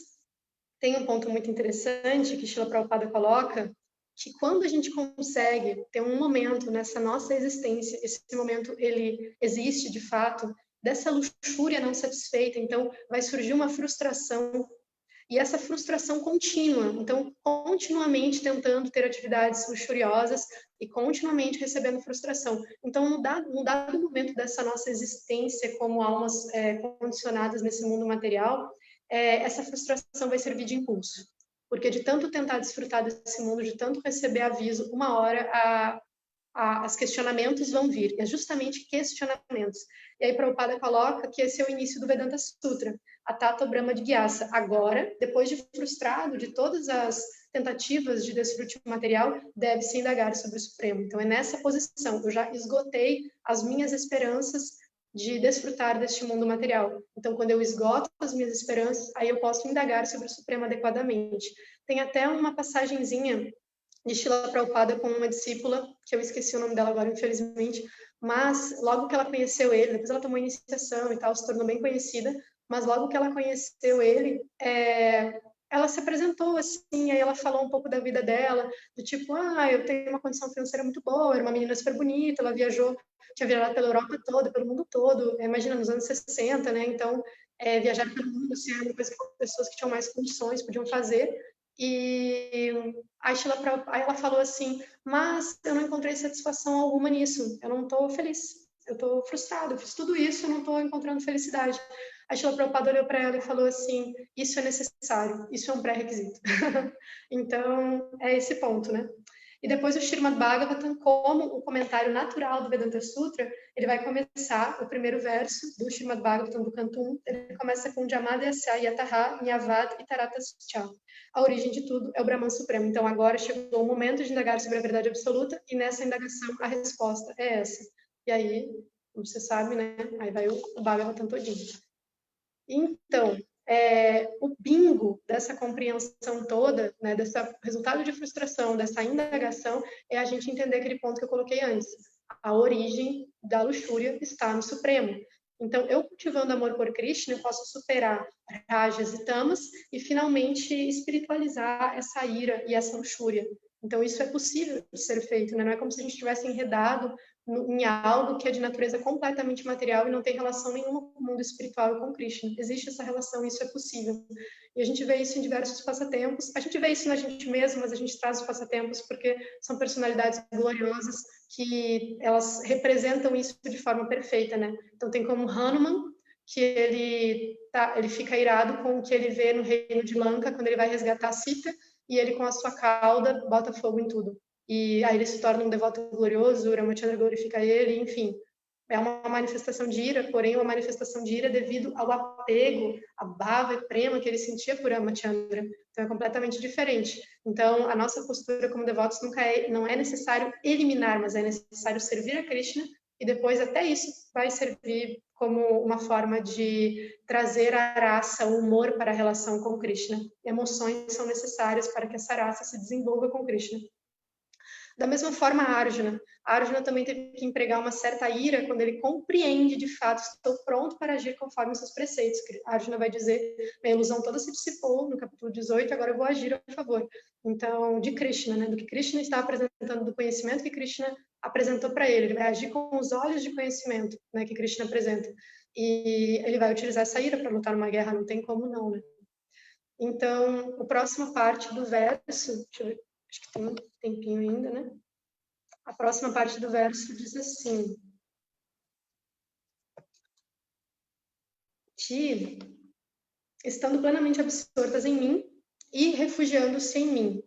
tem um ponto muito interessante que Srila Prabhupada coloca, que quando a gente consegue ter um momento nessa nossa existência, esse momento ele existe de fato, dessa luxúria não satisfeita, então vai surgir uma frustração, e essa frustração contínua, então continuamente tentando ter atividades luxuriosas e continuamente recebendo frustração. Então, num dado momento dessa nossa existência como almas condicionadas nesse mundo material, essa frustração vai servir de impulso. Porque de tanto tentar desfrutar desse mundo, de tanto receber aviso, uma hora os questionamentos vão vir. É justamente questionamentos. E aí Prabhupada coloca que esse é o início do Vedanta Sutra, a Tato Brahma de Gyasa. Agora, depois de frustrado de todas as tentativas de desfrute material, deve-se indagar sobre o Supremo. Então, é nessa posição. Eu já esgotei as minhas esperanças de desfrutar deste mundo material. Então, quando eu esgoto as minhas esperanças, aí eu posso indagar sobre o Supremo adequadamente. Tem até uma passagenzinha de Srila Prabhupada com uma discípula, que eu esqueci o nome dela agora, infelizmente, mas logo que ela conheceu ele, depois ela tomou iniciação e tal, se tornou bem conhecida, mas logo que ela conheceu ele, ela se apresentou assim, aí ela falou um pouco da vida dela, do tipo, eu tenho uma condição financeira muito boa, era uma menina super bonita, ela tinha viajado pela Europa toda, pelo mundo todo, imagina, nos anos 60, né, então, viajar pelo mundo, assim, era uma coisa que pessoas que tinham mais condições podiam fazer, e aí ela falou assim, mas eu não encontrei satisfação alguma nisso, eu não estou feliz, eu estou frustrada, eu fiz tudo isso, eu não estou encontrando felicidade. A Srila Prabhupada olhou para ela e falou assim, isso é necessário, isso é um pré-requisito. Então, é esse ponto, né? E depois o Srimad Bhagavatam, como o comentário natural do Vedanta Sutra, ele vai começar, o primeiro verso do Srimad Bhagavatam, do canto 1, ele começa com Jamadhyasya Yataha Nyavad Itaratascha. A origem de tudo é o Brahman Supremo. Então, agora chegou o momento de indagar sobre a verdade absoluta, e nessa indagação a resposta é essa. E aí, como você sabe, né? Aí vai o Bhagavatam todinho. Então, o bingo dessa compreensão toda, né, desse resultado de frustração, dessa indagação, é a gente entender aquele ponto que eu coloquei antes. A origem da luxúria está no Supremo. Então, eu cultivando amor por Krishna, eu posso superar rajas e tamas e finalmente espiritualizar essa ira e essa luxúria. Então, isso é possível de ser feito, né? Não é como se a gente estivesse enredado em algo que é de natureza completamente material e não tem relação nenhuma com o mundo espiritual e com Krishna. Existe essa relação, isso é possível. E a gente vê isso em diversos passatempos. A gente vê isso na gente mesmo, mas a gente traz os passatempos porque são personalidades gloriosas que elas representam isso de forma perfeita, né? Então tem como Hanuman, que ele fica irado com o que ele vê no reino de Lanka quando ele vai resgatar Sita, e ele com a sua cauda bota fogo em tudo. E aí ele se torna um devoto glorioso, o Ramachandra glorifica ele, enfim. É uma manifestação de ira, porém uma manifestação de ira devido ao apego, a bhava e prema que ele sentia por Ramachandra. Então é completamente diferente. Então a nossa postura como devotos não é necessário eliminar, mas é necessário servir a Krishna, e depois até isso vai servir como uma forma de trazer a raça, o humor para a relação com Krishna. Emoções são necessárias para que essa raça se desenvolva com Krishna. Da mesma forma, a Arjuna também teve que empregar uma certa ira quando ele compreende, de fato, estou pronto para agir conforme os seus preceitos. Arjuna vai dizer, a ilusão toda se dissipou no capítulo 18, agora eu vou agir a favor. Então, de Krishna, né? Do que Krishna está apresentando, do conhecimento que Krishna apresentou para ele. Ele vai agir com os olhos de conhecimento, né, que Krishna apresenta. E ele vai utilizar essa ira para lutar numa guerra, não tem como não, né? Então, a próxima parte do verso, deixa eu ver, acho que tem um tempinho ainda, né? A próxima parte do verso diz assim: que, estando plenamente absortas em mim e refugiando-se em mim.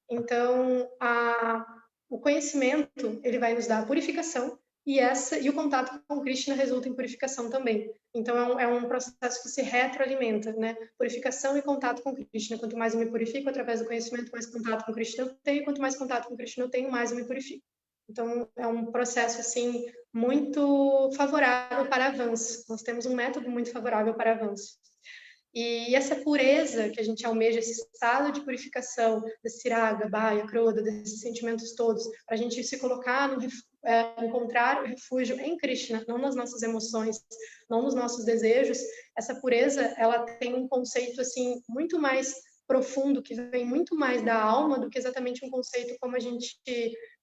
Então, o conhecimento, ele vai nos dar a purificação, e o contato com Krishna resulta em purificação também. Então, é um processo que se retroalimenta, né? Purificação e contato com Krishna. Quanto mais eu me purifico através do conhecimento, mais contato com Krishna eu tenho. Quanto mais contato com Krishna eu tenho, mais eu me purifico. Então, é um processo, assim, muito favorável para avanço. Nós temos um método muito favorável para avanço. E essa pureza que a gente almeja, esse estado de purificação desse raga, bhaya, krodha, desses sentimentos todos, para a gente se colocar encontrar o refúgio em Krishna, não nas nossas emoções, não nos nossos desejos. Essa pureza, ela tem um conceito assim muito mais profundo, que vem muito mais da alma do que exatamente um conceito como a gente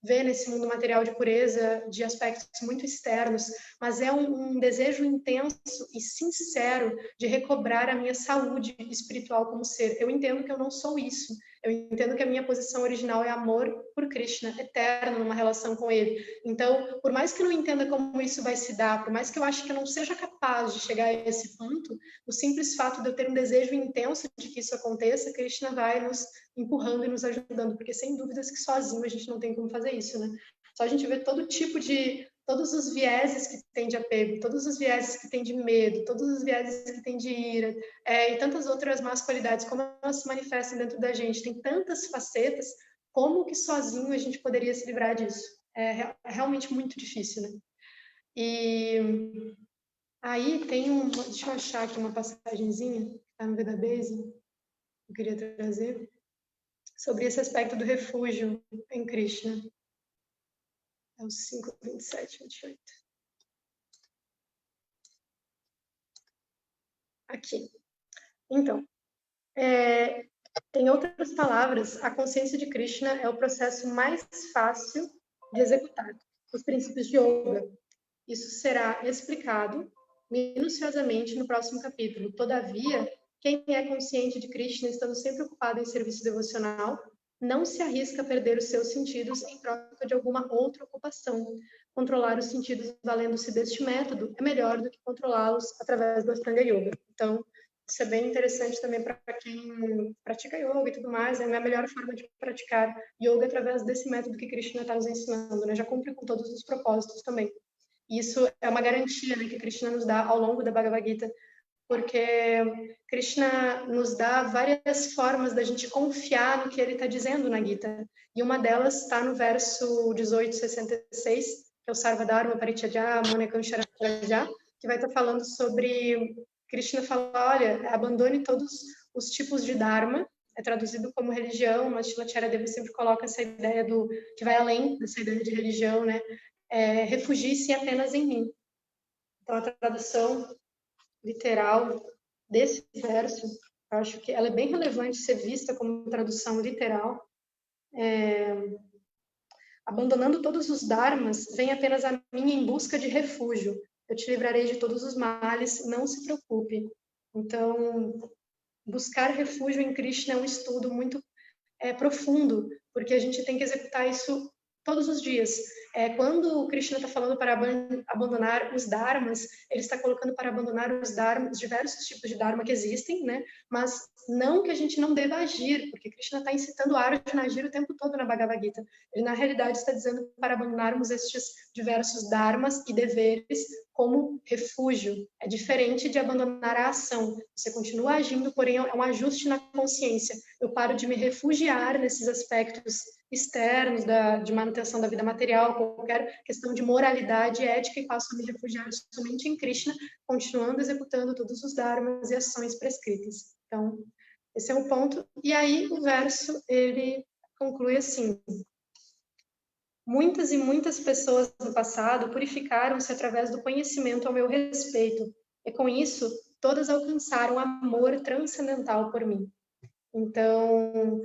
vê nesse mundo material de pureza, de aspectos muito externos, mas é um desejo intenso e sincero de recobrar a minha saúde espiritual como ser. Eu entendo que eu não sou isso. Eu entendo que a minha posição original é amor por Krishna, eterno, numa relação com ele. Então, por mais que eu não entenda como isso vai se dar, por mais que eu ache que eu não seja capaz de chegar a esse ponto, o simples fato de eu ter um desejo intenso de que isso aconteça, Krishna vai nos empurrando e nos ajudando, porque sem dúvidas que sozinho a gente não tem como fazer isso, né? Só a gente vê todo tipo de todos os vieses que tem de apego, todos os vieses que tem de medo, todos os vieses que tem de ira, e tantas outras más qualidades, como elas se manifestam dentro da gente. Tem tantas facetas, como que sozinho a gente poderia se livrar disso? É realmente muito difícil, né? E aí tem deixa eu achar aqui uma passagenzinha, que está no Veda Base, que eu queria trazer, sobre esse aspecto do refúgio em Krishna. É o 5:27, 28. Aqui. Então, em outras palavras, a consciência de Krishna é o processo mais fácil de executar os princípios de yoga. Isso será explicado minuciosamente no próximo capítulo. Todavia, quem é consciente de Krishna, estando sempre ocupado em serviço devocional, não se arrisca a perder os seus sentidos em troca de alguma outra ocupação. Controlar os sentidos valendo-se deste método é melhor do que controlá-los através do Ashtanga Yoga. Então, isso é bem interessante também para quem pratica yoga e tudo mais. É a melhor forma de praticar yoga através desse método que Krishna está nos ensinando, né? Já cumpre com todos os propósitos também. Isso é uma garantia, né, que Krishna nos dá ao longo da Bhagavad Gita, porque Krishna nos dá várias formas da gente confiar no que ele está dizendo na Gita. E uma delas está no verso 1866, que é o Sarvadharma Parityajya Manekansharajya, que vai estar falando sobre... Krishna fala, olha, abandone todos os tipos de Dharma, é traduzido como religião, mas Shilacharya Deva sempre coloca essa ideia que vai além dessa ideia de religião, né? Refugie-se apenas em mim. Então, a tradução literal desse verso, eu acho que ela é bem relevante ser vista como tradução literal. Abandonando todos os dharmas, vem apenas a mim em busca de refúgio. Eu te livrarei de todos os males, não se preocupe. Então, buscar refúgio em Krishna é um estudo muito profundo, porque a gente tem que executar isso todos os dias. Quando o Krishna está falando para abandonar os dharmas, ele está colocando para abandonar os dharmas, diversos tipos de dharma que existem, né? Mas não que a gente não deva agir, porque Krishna está incitando a Arjuna a agir o tempo todo na Bhagavad Gita. Ele, na realidade, está dizendo para abandonarmos estes diversos dharmas e deveres como refúgio. É diferente de abandonar a ação. Você continua agindo, porém é um ajuste na consciência. Eu paro de me refugiar nesses aspectos externos de manutenção da vida material, qualquer questão de moralidade e ética, e passo a me refugiar somente em Krishna, continuando executando todos os dharmas e ações prescritas. Então, esse é um ponto. E aí o verso, ele conclui assim: muitas e muitas pessoas no passado purificaram-se através do conhecimento ao meu respeito, e com isso todas alcançaram amor transcendental por mim. Então,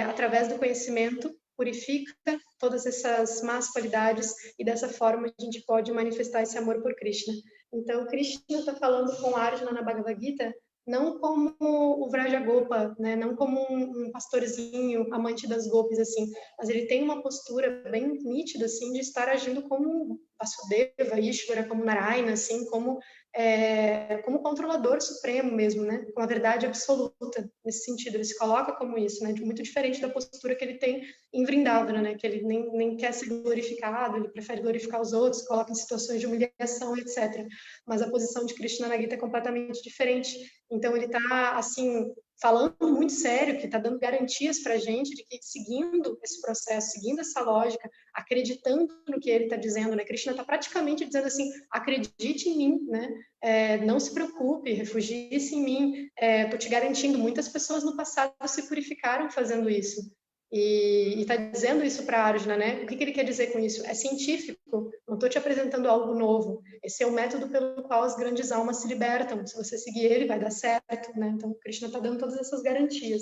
através do conhecimento, purifica todas essas más qualidades, e dessa forma a gente pode manifestar esse amor por Krishna. Então, Krishna está falando com Arjuna na Bhagavad Gita não como o Vrajagopa, né? Não como um pastorzinho amante das gopis, assim, mas ele tem uma postura bem nítida, assim, de estar agindo como Vasudeva, Ishvara, como Narayana, assim, como controlador supremo mesmo, né? Com a verdade absoluta, nesse sentido, ele se coloca como isso, né? Muito diferente da postura que ele tem em Vrindavana, né? Que ele nem quer ser glorificado, ele prefere glorificar os outros, coloca em situações de humilhação, etc. Mas a posição de Krishna na Gita é completamente diferente. Então ele está, assim, falando muito sério, que está dando garantias para a gente de que, seguindo esse processo, seguindo essa lógica, acreditando no que ele está dizendo, né? Krishna está praticamente dizendo assim: acredite em mim, né? Não se preocupe, refugie-se em mim. Estou te garantindo, muitas pessoas no passado se purificaram fazendo isso. E está dizendo isso para Arjuna, né? O que ele quer dizer com isso? É científico, não estou te apresentando algo novo. Esse é o método pelo qual as grandes almas se libertam. Se você seguir ele, vai dar certo, né? Então, Krishna está dando todas essas garantias.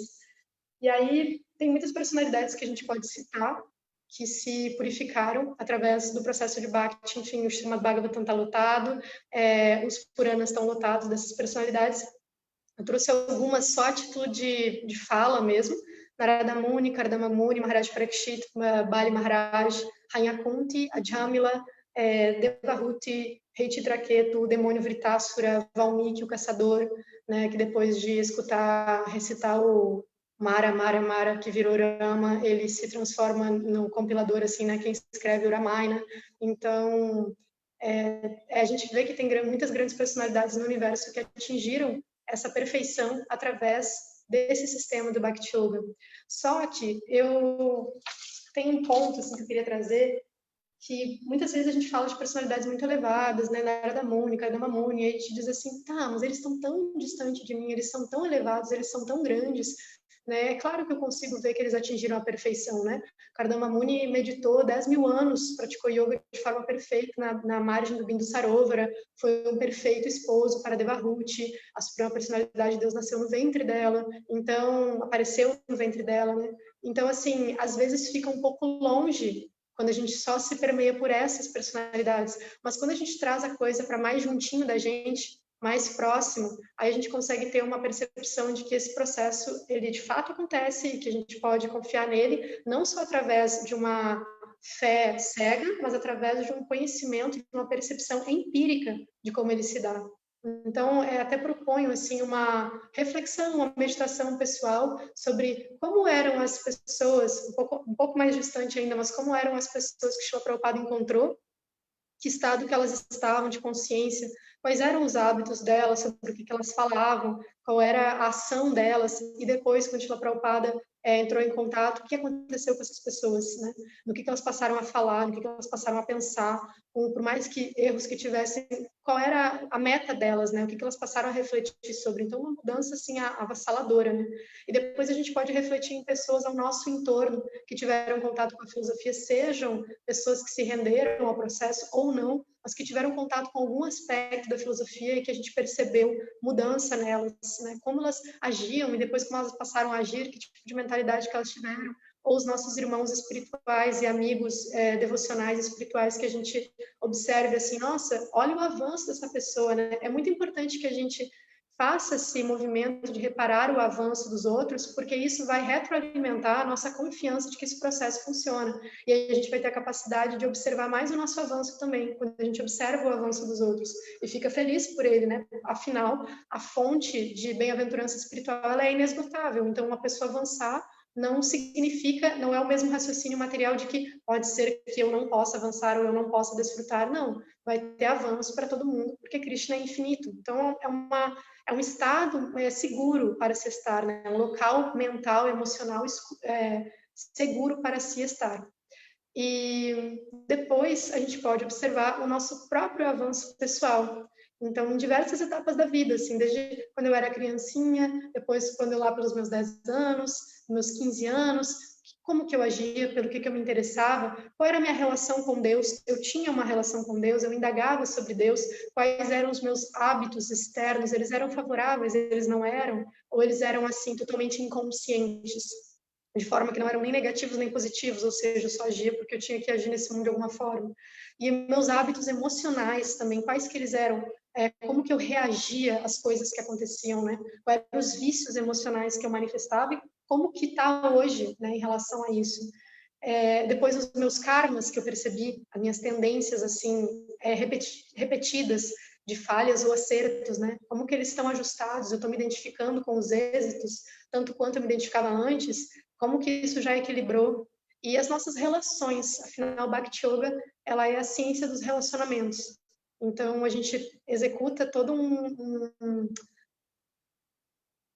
E aí, tem muitas personalidades que a gente pode citar, que se purificaram através do processo de Bhakti. Enfim, o Srimad Bhagavatam está lotado, os Puranas estão lotados dessas personalidades. Eu trouxe algumas só a título de fala mesmo. Narada Muni, Kardama Muni, Maharaj Parikshit, Bali Maharaj, Rainha Kunti, Ajamila, Devahuti, Rei Chitraketu, o demônio Vritasura, Valmiki, o caçador, né, que depois de escutar, recitar o Mara, que virou Rama, ele se transforma no compilador, assim, né, quem escreve o Ramayana. Então, a gente vê que tem muitas grandes personalidades no universo que atingiram essa perfeição através desse sistema do Bhakti Yoga. Só que eu tenho um ponto assim, que eu queria trazer, que muitas vezes a gente fala de personalidades muito elevadas, né, na era da Mônica, da Mamuni, e a gente diz assim, tá, mas eles estão tão distantes de mim, eles são tão elevados, eles são tão grandes, né? É claro que eu consigo ver que eles atingiram a perfeição, né? Kardama Muni meditou 10 mil anos, praticou yoga de forma perfeita na margem do Bindu Sarovara, foi um perfeito esposo para Devahuti, a suprema personalidade de Deus nasceu no ventre dela, então apareceu no ventre dela, né? Então, assim, às vezes fica um pouco longe quando a gente só se permeia por essas personalidades, mas quando a gente traz a coisa para mais juntinho da gente, mais próximo, aí a gente consegue ter uma percepção de que esse processo, ele de fato acontece e que a gente pode confiar nele, não só através de uma fé cega, mas através de um conhecimento, de uma percepção empírica de como ele se dá. Então, até proponho assim uma reflexão, uma meditação pessoal sobre como eram as pessoas, um pouco mais distante ainda, mas como eram as pessoas que Srila Prabhupada encontrou, que estado que elas estavam de consciência, quais eram os hábitos delas, sobre o que elas falavam, qual era a ação delas, e depois, quando Srila Prabhupada entrou em contato, o que aconteceu com essas pessoas, né? No que elas passaram a falar, no que elas passaram a pensar, por mais que erros que tivessem, qual era a meta delas, né? O que elas passaram a refletir sobre. Então, uma mudança, assim, avassaladora, né? E depois a gente pode refletir em pessoas ao nosso entorno que tiveram contato com a filosofia, sejam pessoas que se renderam ao processo ou não, mas que tiveram contato com algum aspecto da filosofia e que a gente percebeu mudança nelas, né? Como elas agiam e depois como elas passaram a agir, que tipo de mentalidade que elas tiveram, ou os nossos irmãos espirituais e amigos devocionais espirituais que a gente observe assim, nossa, olha o avanço dessa pessoa, né? É muito importante que a gente faça esse movimento de reparar o avanço dos outros, porque isso vai retroalimentar a nossa confiança de que esse processo funciona. E aí a gente vai ter a capacidade de observar mais o nosso avanço também, quando a gente observa o avanço dos outros e fica feliz por ele, né? Afinal, a fonte de bem-aventurança espiritual ela é inesgotável. Então, uma pessoa avançar não significa, não é o mesmo raciocínio material de que pode ser que eu não possa avançar ou eu não possa desfrutar, não. Vai ter avanço para todo mundo, porque Krishna é infinito. Então, é um estado seguro para se estar, né? Um local mental, emocional seguro para se estar. E depois a gente pode observar o nosso próprio avanço pessoal. Então, em diversas etapas da vida, assim, desde quando eu era criancinha, depois quando eu lá pelos meus 10 anos, meus 15 anos, como que eu agia, pelo que eu me interessava, qual era a minha relação com Deus, eu tinha uma relação com Deus, eu indagava sobre Deus, quais eram os meus hábitos externos, eles eram favoráveis, eles não eram, ou eles eram, assim, totalmente inconscientes, de forma que não eram nem negativos nem positivos, ou seja, eu só agia porque eu tinha que agir nesse mundo de alguma forma. E meus hábitos emocionais também, quais que eles eram, como que eu reagia às coisas que aconteciam, né? Quais eram os vícios emocionais que eu manifestava e como que está hoje, né, em relação a isso. Depois os meus karmas que eu percebi, as minhas tendências assim repetidas de falhas ou acertos, né? Como que eles estão ajustados? Eu estou me identificando com os êxitos tanto quanto eu me identificava antes? Como que isso já equilibrou? E as nossas relações, afinal, o Bhakti Yoga, ela é a ciência dos relacionamentos. Então, a gente executa todo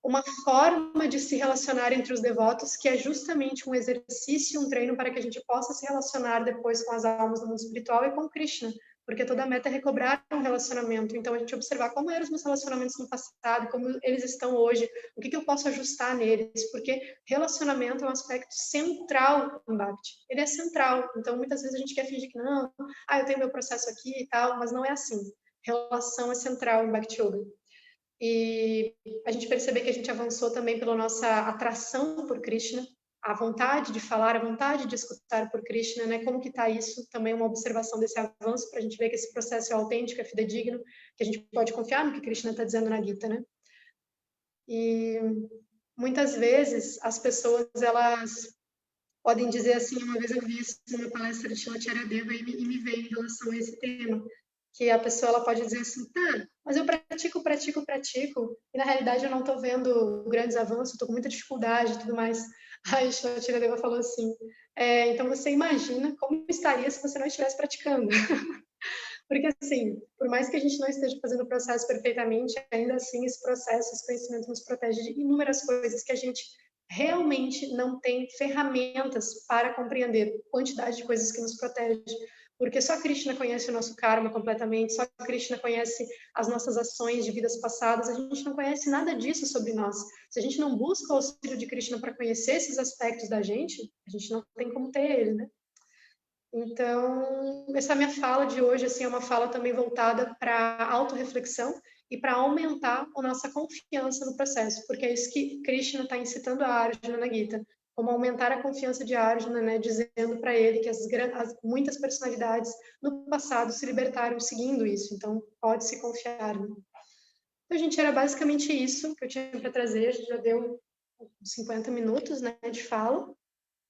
uma forma de se relacionar entre os devotos, que é justamente um exercício, um treino para que a gente possa se relacionar depois com as almas do mundo espiritual e com Krishna, porque toda a meta é recobrar um relacionamento. Então, a gente observar como eram os meus relacionamentos no passado, como eles estão hoje, o que eu posso ajustar neles, porque relacionamento é um aspecto central em Bhakti. Ele é central, então muitas vezes a gente quer fingir que não, eu tenho meu processo aqui e tal, mas não é assim. Relação é central em Bhakti Yoga. E a gente perceber que a gente avançou também pela nossa atração por Krishna, a vontade de falar, a vontade de escutar por Krishna, né? Como que está isso? Também uma observação desse avanço para a gente ver que esse processo é autêntico, é fidedigno, que a gente pode confiar no que Krishna está dizendo na Gita, né? E muitas vezes as pessoas elas podem dizer assim, uma vez eu vi isso numa palestra de Shila Charadeva e me veio em relação a esse tema, que a pessoa ela pode dizer assim, tá, mas eu pratico, e na realidade eu não estou vendo grandes avanços, estou com muita dificuldade e tudo mais. Aí a Tia Deva falou assim, então você imagina como estaria se você não estivesse praticando. Porque, assim, por mais que a gente não esteja fazendo o processo perfeitamente, ainda assim, esse processo, esse conhecimento nos protege de inúmeras coisas que a gente realmente não tem ferramentas para compreender, quantidade de coisas que nos protege. Porque só Krishna conhece o nosso karma completamente, só Krishna conhece as nossas ações de vidas passadas, a gente não conhece nada disso sobre nós. Se a gente não busca o auxílio de Krishna para conhecer esses aspectos da gente, a gente não tem como ter ele, né? Então, essa minha fala de hoje assim, é uma fala também voltada para autorreflexão e para aumentar a nossa confiança no processo, porque é isso que Krishna está incitando a Arjuna na Gita, como aumentar a confiança de Arjuna, né, dizendo para ele que muitas personalidades no passado se libertaram seguindo isso, então pode-se confiar. Né? Então, gente, era basicamente isso que eu tinha para trazer, já deu 50 minutos né, de fala.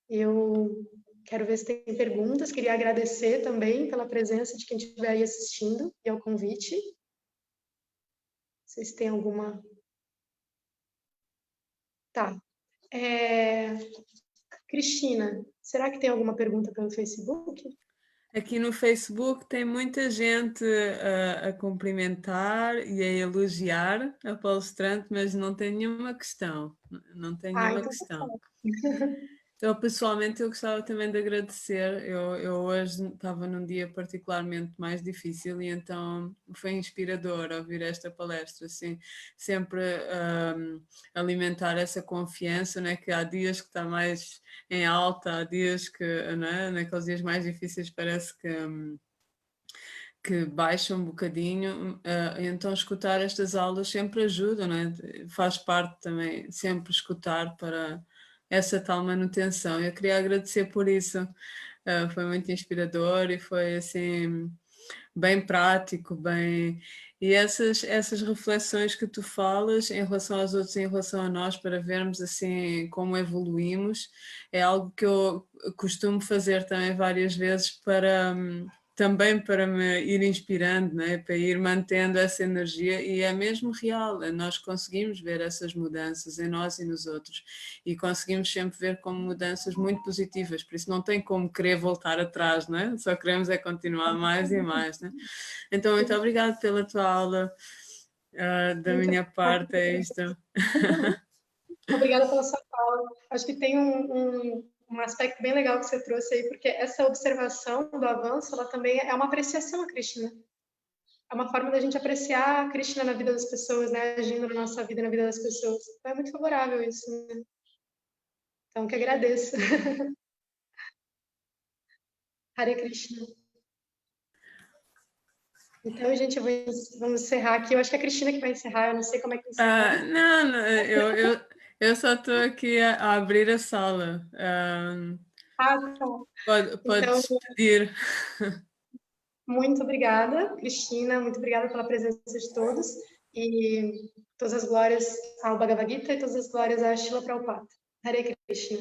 Eu quero ver se tem perguntas. Queria agradecer também pela presença de quem estiver aí assistindo e ao convite. Vocês têm alguma... Tá. Cristina, será que tem alguma pergunta pelo Facebook? Aqui no Facebook tem muita gente a cumprimentar e a elogiar a palestrante, mas não tem nenhuma questão. Não tem nenhuma Então questão. Então, pessoalmente, eu gostava também de agradecer. Eu hoje estava num dia particularmente mais difícil e então foi inspirador ouvir esta palestra, assim, sempre alimentar essa confiança, né, que há dias que está mais em alta, há dias que, né, naqueles dias mais difíceis parece que baixa um bocadinho, então escutar estas aulas sempre ajuda, né? Faz parte também sempre escutar para essa tal manutenção. Eu queria agradecer por isso, foi muito inspirador e foi assim bem prático, bem... E essas reflexões que tu falas em relação aos outros, em relação a nós, para vermos assim como evoluímos, é algo que eu costumo fazer também várias vezes também para me ir inspirando, né? Para ir mantendo essa energia, e é mesmo real, nós conseguimos ver essas mudanças em nós e nos outros, e conseguimos sempre ver como mudanças muito positivas, por isso não tem como querer voltar atrás, né? Só queremos é continuar mais e mais, né? Então, muito obrigada pela tua aula, da minha parte é isto. Obrigada pela sua fala. Acho que tem um aspecto bem legal que você trouxe aí, porque essa observação do avanço, ela também é uma apreciação a Krishna. É uma forma da gente apreciar a Krishna na vida das pessoas, né? Agindo na nossa vida, na vida das pessoas. Então é muito favorável isso, né? Então, que agradeço. Hare Krishna. Então, gente, vamos encerrar aqui. Eu acho que é a Cristina que vai encerrar, eu não sei como é que encerra. Não, eu só estou aqui a abrir a sala. Tá. Então, Podes pedir. muito obrigada, Cristina, muito obrigada pela presença de todos e todas as glórias ao Bhagavad Gita e todas as glórias a Srila Prabhupada. Hare Krishna.